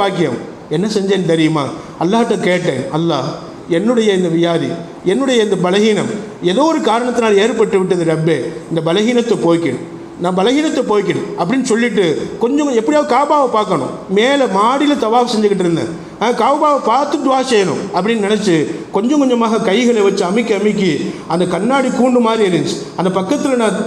பாக்கியம். என்ன செஞ்சேன்னு தெரியுமா, அல்லாஹ்கிட்ட கேட்டேன், அல்லாஹ் என்னுடைய இந்த வியாதி, என்னுடைய இந்த பலகீனம் ஏதோ ஒரு காரணத்தினால் ஏற்பட்டு விட்டது ரப்பே, இந்த பலகீனத்தை போய்க்கணும் அப்படின்னு சொல்லிட்டு கொஞ்சம் எப்படியாவது காபாவை பார்க்கணும். மேலே மாடியில் தவாஃப் செஞ்சுக்கிட்டு இருந்தேன். காபாவை பார்த்து துஆ செய்யணும் அப்படின்னு நினச்சி கொஞ்சம் கொஞ்சமாக கைகளை வச்சு அமுக்கி அந்த கண்ணாடி கூண்டு மாதிரி இருந்துச்சு. அந்த பக்கத்தில் நான்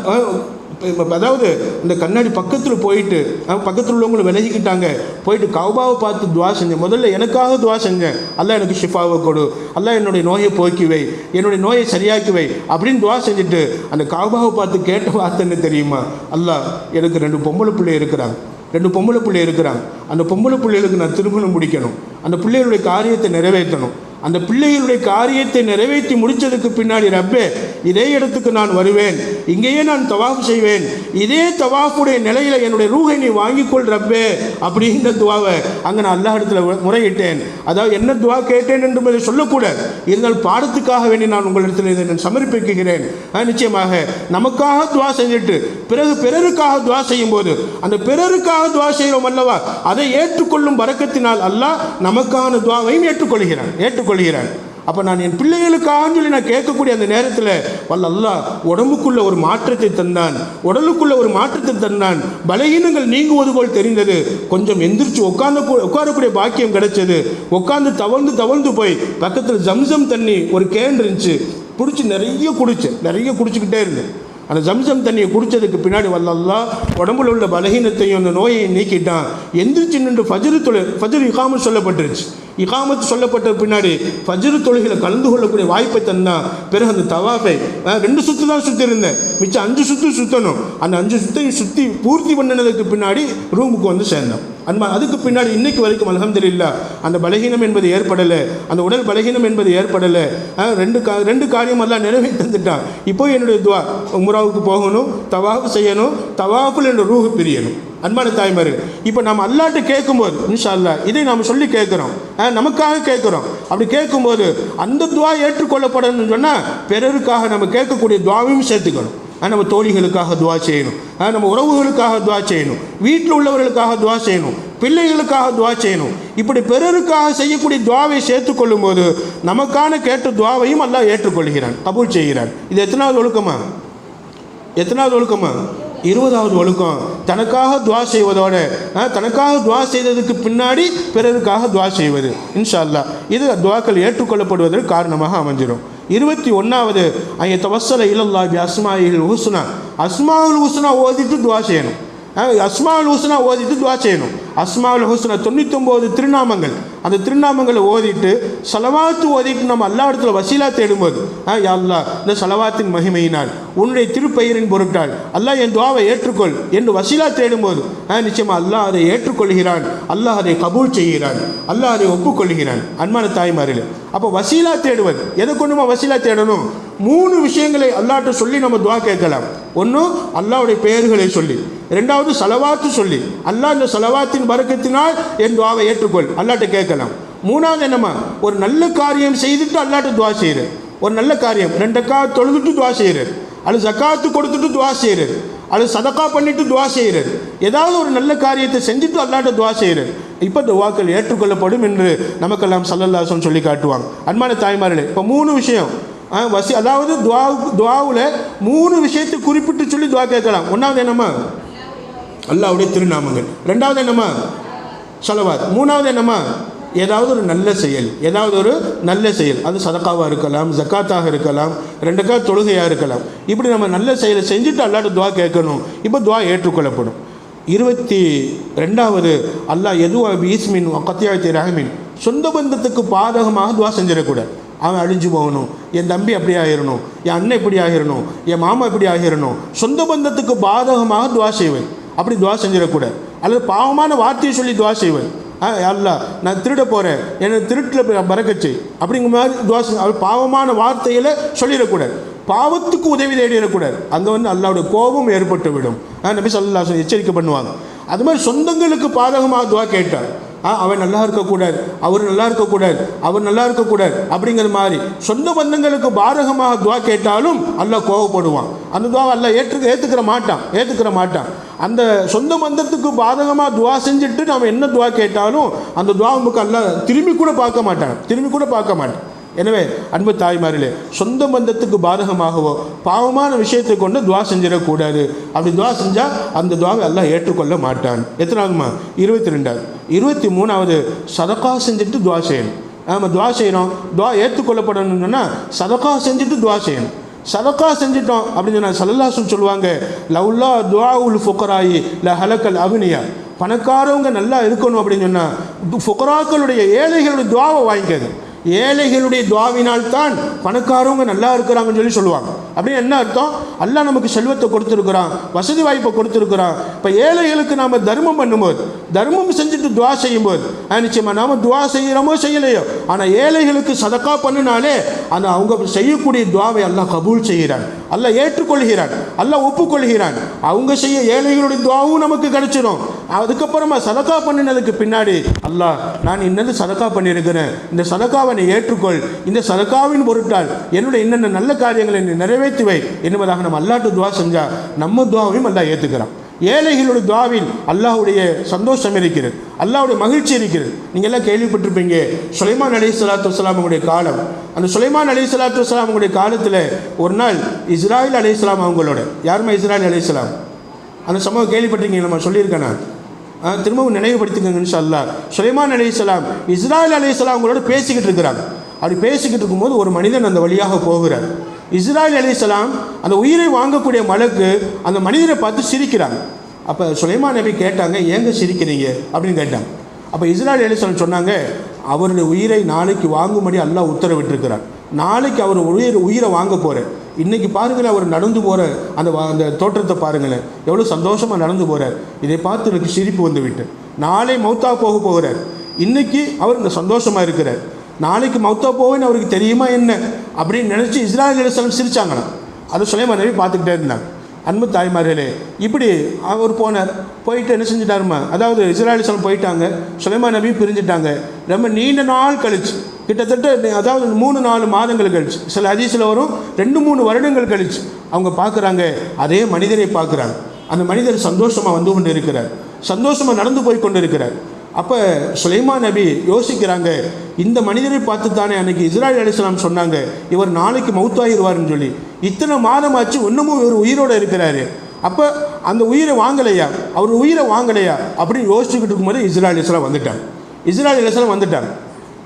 அதாவது இந்த கண்ணாடி பக்கத்தில் போயிட்டு பக்கத்தில் உள்ளவங்களும் விலகிக்கிட்டாங்க. போயிட்டு கௌபாவை பார்த்து துஆ செஞ்சேன். முதல்ல எனக்காக துஆ செஞ்சேன், அல்லாஹ் எனக்கு ஷிஃபாவை கொடு, அல்லாஹ் என்னுடைய நோயை போக்கி வை, என்னுடைய நோயை சரியாக்கி வை அப்படின்னு துஆ செஞ்சுட்டு அந்த கௌபாவை பார்த்து கேட்ட வார்த்தை என்ன தெரியுமா, அல்லாஹ் எனக்கு 2 பொம்பளை பிள்ளை இருக்கிறாங்க, அந்த பொம்பளை பிள்ளைகளுக்கு நான் திருமணம் முடிக்கணும், அந்த பிள்ளைகளுடைய காரியத்தை நிறைவேற்றணும், அந்த பிள்ளைகளுடைய காரியத்தை நிறைவேற்றி முடித்ததுக்கு பின்னாடி ரப்பே இதே இடத்துக்கு நான் வருவேன், இங்கேயே நான் தவாஃப் செய்வேன், இதே தவாஃபுடைய நிலையில் என்னுடைய ரூஹை நீ வாங்கிக்கொள் ரப்பே அப்படிங்கிற துவாவை அங்கே நான் அல்லாஹ் இடத்துல முறையிட்டேன். அதாவது என்ன துவா கேட்டேன் என்று சொல்லக்கூடாது, இருந்தால் பாடத்துக்காக வேண்டி நான் உங்களிடத்தில் இதை நான் சமர்ப்பிக்கிறேன். நிச்சயமாக நமக்காக துவா செஞ்சுட்டு பிறகு பிறருக்காக துவா செய்யும் போது அந்த பிறருக்காக துவா செய்கிறோம் அல்லவா, அதை ஏற்றுக்கொள்ளும் பரக்கத்தினால் அல்லாஹ் நமக்கான துவாவையும் ஏற்றுக்கொள்கிறான். அப்போ நான் என் பிள்ளைகளுக்காக சொல்லி நான் கேட்கக்கூடிய அந்த நேரத்தில் வல்ல அல்லாஹ் உடம்புக்குள்ள ஒரு மாற்றத்தை தந்தான், உடலுக்குள்ள ஒரு மாற்றத்தை தந்தான். பலகீனங்கள் நீங்குவது போல் தெரிந்தது. கொஞ்சம் எந்திரிச்சு உட்காரக்கூடிய பாக்கியம் கிடைச்சது. உட்காந்து தவழ்ந்து போய் பக்கத்தில் ஜம்சம் தண்ணி ஒரு கேன் இருந்துச்சு, பிடிச்சி நிறைய குடிச்சுக்கிட்டே இருந்தேன். அந்த ஜம்சம் தண்ணியை குடித்ததுக்கு பின்னாடி வல்ல அல்லாஹ் உடம்புல உள்ள பலகீனத்தையும் அந்த நோயை நீக்கிட்டான். எந்திரிச்சு நின்று ஃபஜ்ர் இகாமத் சொல்லப்பட்டுருச்சு. இகாமத்து சொல்லப்பட்ட பின்னாடி ஃபஜ்ர் தொழுகையில் கலந்து கொள்ளக்கூடிய வாய்ப்பை தந்தான். பிறகு அந்த தவாஃபை 2 சுற்று தான் சுற்றிருந்தேன், மிச்சம் 5 சுற்று சுற்றணும். அந்த 5 சுற்றையும் சுற்றி பூர்த்தி பண்ணினதுக்கு பின்னாடி ரூமுக்கு வந்து சேர்ந்தோம். அதுக்கு பின்னாடி இன்னைக்கு வரைக்கும் அல்ஹம்துலில்லாஹ் அந்த பலகீனம் என்பது ஏற்படலை, அந்த உடல் பலகீனம் என்பது ஏற்படலை. ரெண்டு காரியம் எல்லாம் நிறைவேற்றி தந்துட்டான். இப்போ என்னுடைய துவா உம்ராவுக்கு போகணும், தவாஃப் செய்யணும், தவாஃபில் என்ற ரூஹு பிரியணும். அன்பான தாய்மாரு, இப்போ நம்ம அல்லாஹ்ட்ட கேட்கும்போது இன்ஷா அல்லாஹ் இதை நாம் சொல்லி கேட்குறோம், நமக்காக கேட்குறோம். அப்படி கேட்கும்போது அந்த துவா ஏற்றுக்கொள்ளப்படணும்னு சொன்னால் பிறருக்காக நம்ம கேட்கக்கூடிய துவாவையும் சேர்த்துக்கணும். நம்ம தோழிகளுக்காக துவா செய்யணும், நம்ம உறவுகளுக்காக துவா செய்யணும், வீட்டில் உள்ளவர்களுக்காக துவா செய்யணும், பிள்ளைகளுக்காக துவா செய்யணும். இப்படி பிறருக்காக செய்யக்கூடிய துவாவை சேர்த்துக்கொள்ளும் போது நமக்கான கேட்ட துவாவையும் அல்லாஹ் ஏற்றுக்கொள்கிறான், கபூல் செய்கிறான். இது எத்தனாவது ஒழுக்கமா? 20வது ஒழுக்கம். தனக்காக துவா செய்வதோட தனக்காக துவா செய்ததுக்கு பின்னாடி பிறருக்காக துவா செய்வது. இன்ஷா அல்லாஹ் இது துவாக்கள் ஏற்றுக்கொள்ளப்படுவதற்கு காரணமாக அமைஞ்சிடும். 21வது அங்கே தவஸ்ஸல இலல்லாஹி பி அஸ்மாஇல் ஹுஸ்னா. அஸ்மாஉல் ஹுஸ்னா ஓதிட்டு துவா செய்யணும். அஸ்மாஉல் ஹுஸ்னா ஓதிட்டு துவா செய்யணும். அஸ்மாஉல் ஹுஸ்னா 99 திருநாமங்கள், அந்த திருநாமங்களை ஓதிட்டு சலவாத்து ஓதிட்டு நம்ம அல்லாஹ் இடத்துல வசீலா தேடும்போது யா அல்லாஹ் இந்த சலவாத்தின் மகிமையினால் உன்னுடைய திருப்பெயரின் பொருட்டால் அல்லாஹ் என் துவாவை ஏற்றுக்கொள் என்று வசீலா தேடும்போது நிச்சயமாக அல்லாஹ் அதை ஏற்றுக்கொள்கிறான், அல்லாஹ் அதை கபூல் செய்கிறான், அல்லாஹ் அதை ஒப்புக்கொள்கிறான். அன்பான தாய்மார்களே, அப்போ வசீலா தேடுவது எதை கொண்டுமா வசீலா தேடணும்? 3 விஷயங்களை அல்லாஹ்ட்ட சொல்லி நம்ம துவா கேட்கலாம். ஒன்று அல்லாஹ்வுடைய பெயர்களை சொல்லி, 2வது சலவாத்து சொல்லி அல்லாஹ் இந்த சலவாத்தின் பரக்கத்தினால் என் துவாவை ஏற்றுக்கொள் அல்லாஹ்ட்ட கேட்கலாம். 3வது என்னம்மா, ஒரு நல்ல காரியம் செய்துட்டு அல்லாஹ்ட்ட துவா செய்கிறார். ஒரு நல்ல காரியம் 2 ரக்காத் தொழுதுட்டு துவா செய்கிறார், அது ஜக்காத்து கொடுத்துட்டு துவா செய்கிறார், அது சதக்கா பண்ணிட்டு துவா செய்கிறார். ஏதாவது ஒரு நல்ல காரியத்தை செஞ்சுட்டு அல்லாஹ்ட்ட துவா செய்கிறார். இப்போ துவாக்கள் ஏற்றுக்கொள்ளப்படும் என்று நமக்கெல்லாம் ஸல்லல்லாஹு அலைஹி வஸல்லம் சொல்லி காட்டுவாங்க. அன்பான தாய்மார்களே, இப்போ 3 விஷயம் அதாவது துவாவில் 3 விஷயத்தை குறிப்பிட்டு சொல்லி துவா கேட்கலாம். 1வது என்னம்மா, அல்லாஹ்வுடைய திருநாமங்கள். 2வது என்னம்மா, ஸலவாத். 3வது என்னம்மா, ஏதாவது ஒரு நல்ல செயல், அது சதக்காவாக இருக்கலாம், ஜக்காத்தாக இருக்கலாம், 2 ரக்காத் தொழுகையாக இருக்கலாம். இப்படி நம்ம நல்ல செயலை செஞ்சுட்டு அல்லாஹ்ட்ட துவா கேட்கணும். இப்போ துவா ஏற்றுக்கொள்ளப்படும். 22வது அல்லாஹ் எதுவா பீஸ்மின் கத்தியாத்தி ரஹமின், சொந்த பந்தத்துக்கு பாதகமாக துவா செஞ்சிடக்கூடாது. அவன் அழிஞ்சு போகணும், என் தம்பி அப்படி ஆகிடணும், என் அண்ணன் இப்படி ஆகிடணும், என் மாமா இப்படி ஆகிடணும், சொந்த பந்தத்துக்கு பாதகமாக துவா செய்வேன். அப்படி துவா செஞ்சிடக்கூடாது. அல்லது பாவமான வார்த்தையை சொல்லி துவா செய்வேன். அல்லாஹ் நான் திருட போகிறேன், என்னை திருட்டில் பறக்கச்சு அப்படிங்கிற மாதிரி துவா செய். பாவமான வார்த்தையில் சொல்லிடக்கூடாது, பாவத்துக்கு உதவி தேடிடக்கூடாது. அங்கே வந்து அல்லாஹ்வுடைய கோபம் ஏற்பட்டு விடும். நபி ஸல்லல்லாஹு அலைஹி வஸல்லம் எச்சரிக்கை பண்ணுவாங்க. அது மாதிரி சொந்தங்களுக்கு பாதகமாக துவா கேட்டார், அவன் நல்லா இருக்கக்கூடாது, அவர் நல்லா இருக்கக்கூடாது அப்படிங்கிற மாதிரி சொந்த பந்தங்களுக்கு பாதகமாக துவா கேட்டாலும் அல்லாஹ் கோபப்படுவான். அந்த துவா அல்லாஹ் ஏற்றுக்கிற மாட்டான். அந்த சொந்த பந்தத்துக்கு பாதகமாக துவா செஞ்சுட்டு நாம் என்ன துவா கேட்டாலும் அந்த துவாவுக்கு அல்லாஹ் திரும்பி கூட பார்க்க மாட்டான். எனவே அன்பு தாய்மார்களே, சொந்த பந்தத்துக்கு பாதகமாகவோ பாவமான விஷயத்தை கொண்டு துவா செஞ்சிடக்கூடாது. அப்படி துவா செஞ்சால் அந்த துவாவை அல்லாஹ் ஏற்றுக்கொள்ள மாட்டான். எத்தனாவதுமா, 22வது. 23வது சதக்கா செஞ்சுட்டு துவா செய்யணும். நம்ம துவா செய்கிறோம், துவா ஏற்றுக்கொள்ளப்படணும்னா சதக்கா செஞ்சுட்டு துவா செய்யணும். சதக்கா செஞ்சிட்டோம் அப்படின்னு சொன்னால் ஸல்லல்லாஹு அலைஹி வஸல்லம் சொல்லுவாங்க, லவ்லா துஆஉல் ஃபுகராயி ல ஹலக்கல் அக்னியா. பணக்காரவங்க நல்லா இருக்கணும் அப்படின்னு சொன்னால் ஃபுகராக்களுடைய ஏழைகளுடைய துவாவை வாங்கிக்காது. ஏழைகளுடைய துவாவினால் தான் பணக்காரவங்க நல்லா இருக்கிறாங்கன்னு சொல்லுவாங்க. அப்படின்னு என்ன அர்த்தம்? அல்லாஹ் நமக்கு செல்வத்தை கொடுத்துருக்குறான், வசதி வாய்ப்பை கொடுத்துருக்குறான். இப்போ ஏழைகளுக்கு நாம் தர்மம் பண்ணும்போது, தர்மம் செஞ்சுட்டு துவா செய்யும்போது, நிச்சயமாக நாம் துவா செய்கிறோமோ செய்யலையோ, ஆனால் ஏழைகளுக்கு சதக்கா பண்ணினாலே அந்த அவங்க செய்யக்கூடிய துவாவை அல்லாஹ் கபூல் செய்கிறான், அல்லாஹ் ஏற்றுக்கொள்கிறான், அல்லாஹ் ஒப்புக்கொள்கிறான். அவங்க செய்ய ஏழைகளுடைய துவாவும் நமக்கு கிடைச்சிடும். அதுக்கப்புறமா சதக்கா பண்ணினதுக்கு பின்னாடி அல்லாஹ், நான் இன்னது சதக்கா பண்ணியிருக்கிறேன், இந்த சதக்காவை நீ ஏற்றுக்கொள், இந்த சதக்காவின் பொருட்டால் என்னுடைய என்னென்ன நல்ல காரியங்களை நீ நிறைவேற்றி வை என்பதாக நம்ம அல்லாஹ்ட்ட துவா செஞ்சால் நம்ம துவாவையும் அல்லாஹ் ஏற்றுக்கிறான். ஏழைகளுடைய துவாவில் அல்லாஹ்வுடைய சந்தோஷம் இருக்கிறது, அல்லாஹ்வுடைய மகிழ்ச்சி இருக்கிறது. நீங்கள் எல்லாம் கேள்விப்பட்டிருப்பீங்க, சுலைமான் அலைஹிஸ்ஸலாத்து வஸ்ஸலாமுடைய காலம். அந்த சுலைமான் அலைஹிஸ்ஸலாத்து வஸ்ஸலாமுடைய காலத்தில் ஒரு நாள் இஸ்ராயில் அலைஹிஸ்ஸலாம் அவங்களோட, யாருமே இஸ்ராயில் அலைஹிஸ்ஸலாம், அந்த சம்பவம் கேள்விப்பட்டிருக்கீங்க, நம்ம சொல்லியிருக்கேன் நான், திரும்பவும் நினைவுபடுத்திக்கங்க இன்ஷா அல்லாஹ். சுலைமான் அலைஹிஸ்ஸலாம் இஸ்ராயில் அலைஹிஸ்ஸலாம் அவங்களோட பேசிக்கிட்டு இருக்கிறாங்க. அப்படி பேசிக்கிட்டு இருக்கும்போது ஒரு மனிதன் அந்த வழியாக போகிறார். இஸ்ராயில் அலைஹிஸ்ஸலாம் அந்த உயிரை வாங்கக்கூடிய மலக்கு அந்த மனிதரை பார்த்து சிரிக்கிறாங்க. அப்போ சுலைமான் நபி கேட்டாங்க, ஏங்க சிரிக்கிறீங்க அப்படின்னு கேட்டாங்க. அப்போ இஸ்ராயில் அலைஹிஸ்ஸலாம் சொன்னாங்க, அவருடைய உயிரை நாளைக்கு வாங்கும்படி அல்லாஹ் உத்தரவிட்டிருக்கிறார். நாளைக்கு அவர் உயிரை வாங்க போகிறார். இன்றைக்கி பாருங்களேன், அவர் நடந்து போகிற அந்த தோற்றத்தை பாருங்களேன், எவ்வளோ சந்தோஷமாக நடந்து போகிறார். இதை பார்த்து எனக்கு சிரிப்பு வந்து விட்டு, நாளை மௌத்தா போகிறார். இன்றைக்கி அவர் இந்த சந்தோஷமாக இருக்கிறார், நாளைக்கு மௌத்தா போவேன்னு அவருக்கு தெரியுமா என்ன அப்படின்னு நினச்சி இஸ்ராயில் அலைஹிஸ்ஸலாம் சிரித்தாங்களாம். அதை சுலைமான் நபி பார்த்துக்கிட்டே இருந்தாங்க. அன்பு தாய்மார்களே, இப்படி அவர் போயிட்டு என்ன செஞ்சிட்டாருமா, அதாவது இஸ்ராயில் அலைஹிஸ்ஸலாம் போயிட்டாங்க, சுலைமான் நபி பிரிஞ்சுட்டாங்க. ரொம்ப நீண்ட நாள் கழிச்சு, கிட்டத்தட்ட அதாவது 3-4 மாதங்கள் கழிச்சு, சில ஹதீஸில் வரும் 2-3 வருடங்கள் கழிச்சு அவங்க பார்க்குறாங்க, அதே மனிதரை பார்க்குறாங்க. அந்த மனிதர் சந்தோஷமாக வந்து கொண்டு இருக்கிறார், சந்தோஷமாக நடந்து போய் கொண்டு இருக்கிறார். அப்போ சுலைமான் நபி யோசிக்கிறாங்க, இந்த மனிதரை பார்த்து தானே அன்றைக்கி இஸ்ராயில் அலைஹிஸ்ஸலாம் சொன்னாங்க இவர் நாளைக்கு மௌத்தாகிடுவார்னு சொல்லி, இத்தனை மாதமாச்சு இன்னமும் இவர் உயிரோடு இருக்கிறாரு. அப்போ அந்த உயிரை வாங்கலையா, அவர் உயிரை வாங்கலையா அப்படின்னு யோசிச்சுக்கிட்டு இருக்கும்போது இஸ்ராயில் அலைஹிஸ்ஸலாம் வந்துட்டாங்க. இஸ்ராயில் அலைஹிஸ்ஸலாம் வந்துட்டாங்க.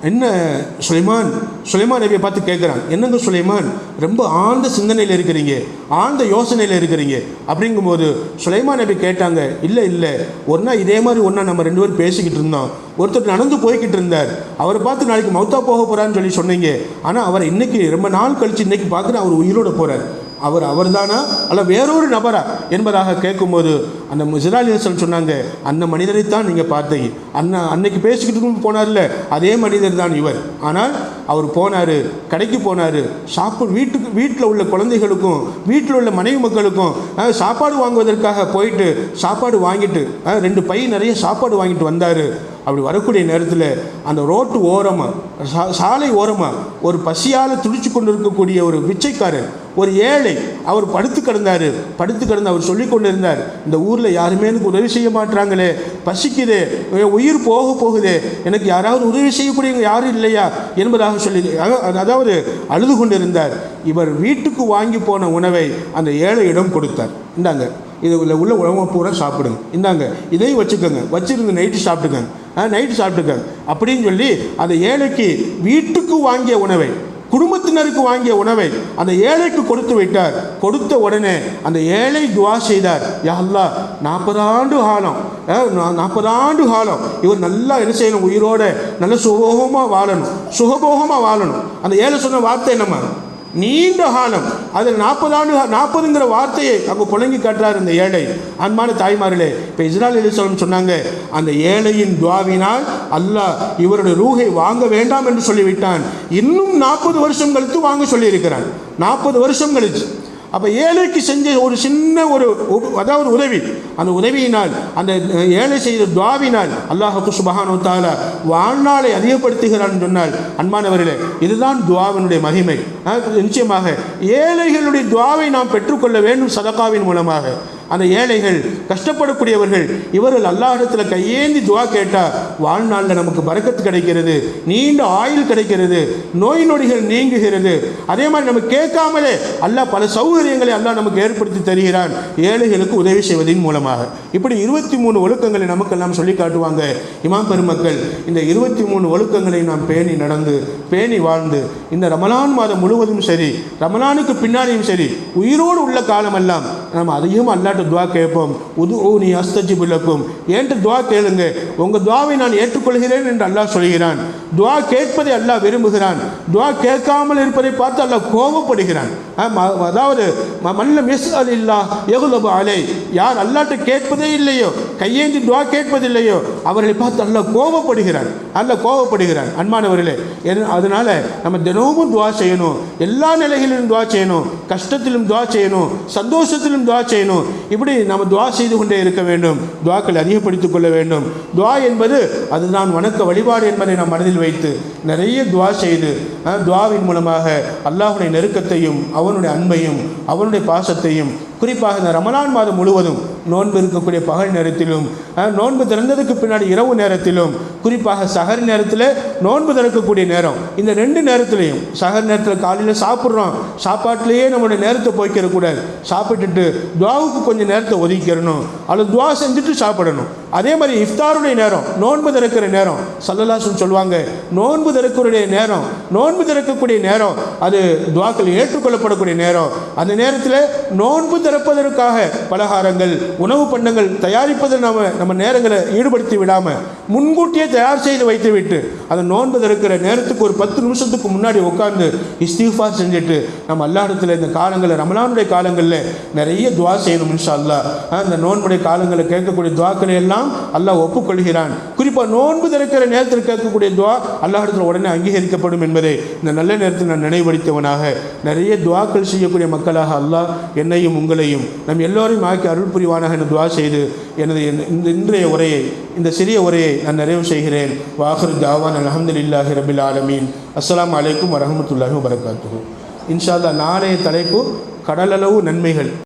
என்ன சுலைமான் நபியை பார்த்து கேட்குறாங்க, என்னங்க சுலைமான், ரொம்ப ஆழ்ந்த சிந்தனையில் இருக்கிறீங்க, ஆழ்ந்த யோசனையில் இருக்கிறீங்க அப்படிங்கும்போது சுலைமான் நபி கேட்டாங்க, இல்லை ஒரு நாள் இதே மாதிரி ஒன்றா நம்ம 2 பேரும் பேசிக்கிட்டு இருந்தோம், ஒருத்தர் நடந்து போய்கிட்டு இருந்தார், அவரை பார்த்து நாளைக்கு மௌத்தா போக போகிறான்னு சொன்னீங்க, ஆனால் அவரை இன்றைக்கி ரொம்ப நாள் கழித்து இன்றைக்கி பார்க்குறேன் அவர் உயிரோடு போகிறார், அவர் தானா அல்ல வேறொரு நபரா என்பதாக கேட்கும்போது அந்த இஸ்ராயில் அலைஹிஸ்ஸலாம் சொன்னாங்க, அந்த மனிதரைத்தான் நீங்கள் பார்த்தீங்க, அன்னைக்கு பேசிக்கிட்டு போனார்ல அதே மனிதர் தான் இவர். ஆனால் அவர் போனார், கடைக்கு போனார், வீட்டில் உள்ள குழந்தைகளுக்கும் வீட்டில் உள்ள மனைவி மக்களுக்கும் சாப்பாடு வாங்குவதற்காக போயிட்டு சாப்பாடு வாங்கிட்டு 2 பை நிறைய சாப்பாடு வாங்கிட்டு வந்தார். அப்படி வரக்கூடிய நேரத்தில் அந்த ரோட்டு ஓரமாக, சாலை ஓரமாக ஒரு பசியால் துடிச்சு கொண்டு இருக்கக்கூடிய ஒரு பிச்சைக்காரர், ஒரு ஏழை, அவர் படுத்து கிடந்து அவர் சொல்லி கொண்டு இருந்தார், இந்த ஊரில் யாருமே எனக்கு உதவி செய்ய மாட்டாங்களே, பசிக்குதே, உயிர் போகுதே, எனக்கு யாராவது உதவி செய்யக்கூடியவங்க யாரும் இல்லையா என்பதாக சொல்லி அதாவது அழுது கொண்டு இருந்தார். இவர் வீட்டுக்கு வாங்கி போன உணவை அந்த ஏழையிடம் கொடுத்தார். இந்தாங்க, இது உள்ள உணவை பூரா சாப்பிடுங்க, இந்தாங்க இதையும் வச்சுக்கோங்க, வச்சுருந்து நைட்டு சாப்பிட்டுக்கங்க அப்படின்னு சொல்லி அந்த ஏழைக்கு வீட்டுக்கு வாங்கிய உணவை, குடும்பத்தினருக்கு வாங்கிய உணவை அந்த ஏழைக்கு கொடுத்து விட்டார். கொடுத்த உடனே அந்த ஏழை துவா செய்தார், யா அல்லாஹ் 40 ஆண்டு காலம் இவர் நல்லா என்ன செய்யணும், உயிரோட நல்ல சுகபோகமாக வாழணும். அந்த ஏழை சொன்ன வார்த்தை என்னம்மா, நீண்ட காலம். அதில் 40ங்கிற வார்த்தையை அங்கே புழங்கி காட்டுறார் இந்த ஏழை. அன்பான தாய்மார்களே, இப்போ இஸ்ராயில் அலைஹிஸ்ஸலாம் சொன்னாங்க, அந்த ஏழையின் துவாவினால் அல்லாஹ் இவருடைய ரூஹை வாங்க வேண்டாம் என்று சொல்லிவிட்டான். இன்னும் 40 வருஷம் கழித்து வாங்க சொல்லியிருக்கிறான். 40 வருஷம் கழிச்சு. அப்போ ஏழைக்கு செஞ்ச ஒரு சின்ன அதாவது உதவி, அந்த உதவியினால், அந்த ஏழை செய்த துவாவினால் அல்லாஹ் சுப்ஹானஹு வ தஆலா வாழ்நாளை அதிகப்படுத்துகிறான்னு சொன்னால், அன்பானவர்களே, இதுதான் துவாவினுடைய மகிமை. நிச்சயமாக ஏழைகளுடைய துவாவை நாம் பெற்றுக்கொள்ள வேண்டும் சதகாவின் மூலமாக. அந்த ஏழைகள், கஷ்டப்படக்கூடியவர்கள், இவர்கள் அல்லாஹ்விடத்தில் கையேந்தி துவா கேட்டால் வாழ்நாளில் நமக்கு பரக்கத்து கிடைக்கிறது, நீண்ட ஆயுள் கிடைக்கிறது, நோய் நொடிகள் நீங்குகிறது. அதே மாதிரி நம்ம கேட்காமலே அல்லாஹ் பல சௌகரியங்களை அல்லாஹ் நமக்கு ஏற்படுத்தி தருகிறான் ஏழைகளுக்கு உதவி செய்வதன் மூலமாக. இப்படி 23 ஒழுக்கங்களை நமக்கெல்லாம் சொல்லி காட்டுவாங்க இமாம் பெருமக்கள். இந்த 23 ஒழுக்கங்களை நாம் பேணி நடந்து பேணி வாழ்ந்து இந்த ரமலான் மாதம் முழுவதும் சரி, ரமலானுக்கு பின்னாடியும் சரி, உயிரோடு உள்ள காலமெல்லாம் நம்ம அதையும் அல்லாட்ட துவா கேட்போம். உதுஊனி அஸ்தஜிபு லக்கும், ஏன்ட்டு துவா கேளுங்க, உங்கள் துவாவை நான் ஏற்றுக்கொள்கிறேன் என்று அல்லாஹ் சொல்கிறான். துவா கேட்பதை அல்லாஹ் விரும்புகிறான். துவா கேட்காமல் இருப்பதை பார்த்து அல்லாஹ் கோபப்படுகிறான். அதாவது மல்லம் யஸ்அல் இல்லாஹ் யக்லபு அலை, யார் அல்லாட்ட கேட்பதே இல்லையோ, கையேந்தி துவா கேட்பதில்லையோ, அவர்களை பார்த்து அல்லாஹ் கோபப்படுகிறான். அல்லாஹ் கோபப்படுகிறான். அன்பானவர்களே, அதனால நம்ம தினமும் துவா செய்யணும். எல்லா நிலைகளிலும் துவா செய்யணும். கஷ்டத்திலும் துவா செய்யணும், சந்தோஷத்திலும் துவா செய்யணும். இப்படி நம்ம துவா செய்து கொண்டே இருக்க வேண்டும். துவாக்களை அதிகப்படுத்திக் கொள்ள வேண்டும். துவா என்பது அதுதான் வணக்க வழிபாடு என்பதை நாம் மனதில் வைத்து நிறைய துவா செய்து துவாவின் மூலமாக அல்லாஹ்வுடைய நெருக்கத்தையும் அவனுடைய அன்பையும் அவனுடைய பாசத்தையும், குறிப்பாக இந்த ரமலான் மாதம் முழுவதும் நோன்பு இருக்கக்கூடிய பகல் நேரத்திலும், நோன்பு திறந்ததுக்கு பின்னாடி இரவு நேரத்திலும், குறிப்பாக சஹர் நேரத்தில் நோன்பு திறக்கக்கூடிய நேரம், இந்த 2 நேரத்திலையும், சஹர் நேரத்தில் காலையில் சாப்பிட்றோம், சாப்பாட்டிலேயே நம்மளுடைய நேரத்தை போய்க்கிறக்கூடாது. சாப்பிட்டுட்டு துவாவுக்கு கொஞ்சம் நேரத்தை ஒதுக்கிடணும், அல்லது துவா செஞ்சுட்டு சாப்பிடணும். அதே மாதிரி இஃப்தாருடைய நேரம், நோன்பு திறக்கிற நேரம், ஸல்லல்லாஹு அலைஹி சொல்லுவாங்க, நோன்பு திறக்கக்கூடிய நேரம், நோன்பு திறக்கக்கூடிய நேரம் அது துவாக்கள் ஏற்றுக்கொள்ளப்படக்கூடிய நேரம். அந்த நேரத்தில் நோன்பு திறப்பதற்காக பலகாரங்கள், உணவு பண்டங்கள் தயாரிப்பதில் நம்ம நேரங்களை ஈடுபடுத்தி விடாமல் முன்கூட்டியே தயார் செய்து வைத்து விட்டு அந்த நோன்பு திறக்கிற நேரத்துக்கு ஒரு 10 நிமிஷத்துக்கு முன்னாடி உட்கார்ந்து இஸ்திக்ஃபார் செஞ்சுட்டு நம்ம அல்லாஹ்விடத்தில் இந்த காலங்களில், ரமலானுடைய காலங்களில் நிறைய துவா செய்யணும். இன்ஷா அல்லாஹ் அந்த நோன்புடைய காலங்களில் கேட்கக்கூடிய துவாக்களை எல்லாம் அல்லாஹ் ஒப்புக்கொள்கிறான். குறிப்பாக நோன்பு திறக்கிற நேரத்தில் கேட்கக்கூடிய துவா அல்லாஹ்விடத்தில் உடனே அங்கீகரிக்கப்படும் என்பதை இந்த நல்ல நேரத்தில் நான் நினைவுபடுத்தவனாக, நிறைய துவாக்கள் செய்யக்கூடிய மக்களாக அல்லாஹ் என்னையும் உங்களையும் நம் எல்லோரையும் ஆக்கி அருள் புரிவானாக என துவா செய்து எனது இன்றைய உரையை, இந்த சிறிய உரையை நான் நிறைவு செய்கிறேன். வாஹிரு தாவான் அல்ஹம்துலில்லாஹி ரபில் ஆலமீன். அஸ்ஸலாமு அலைக்கும் வரஹ்மத்துல்லாஹி வபரகாத்துஹு. இன்ஷா அல்லாஹ் நாளைய தலைப்பு கடலளவு நன்மைகள்.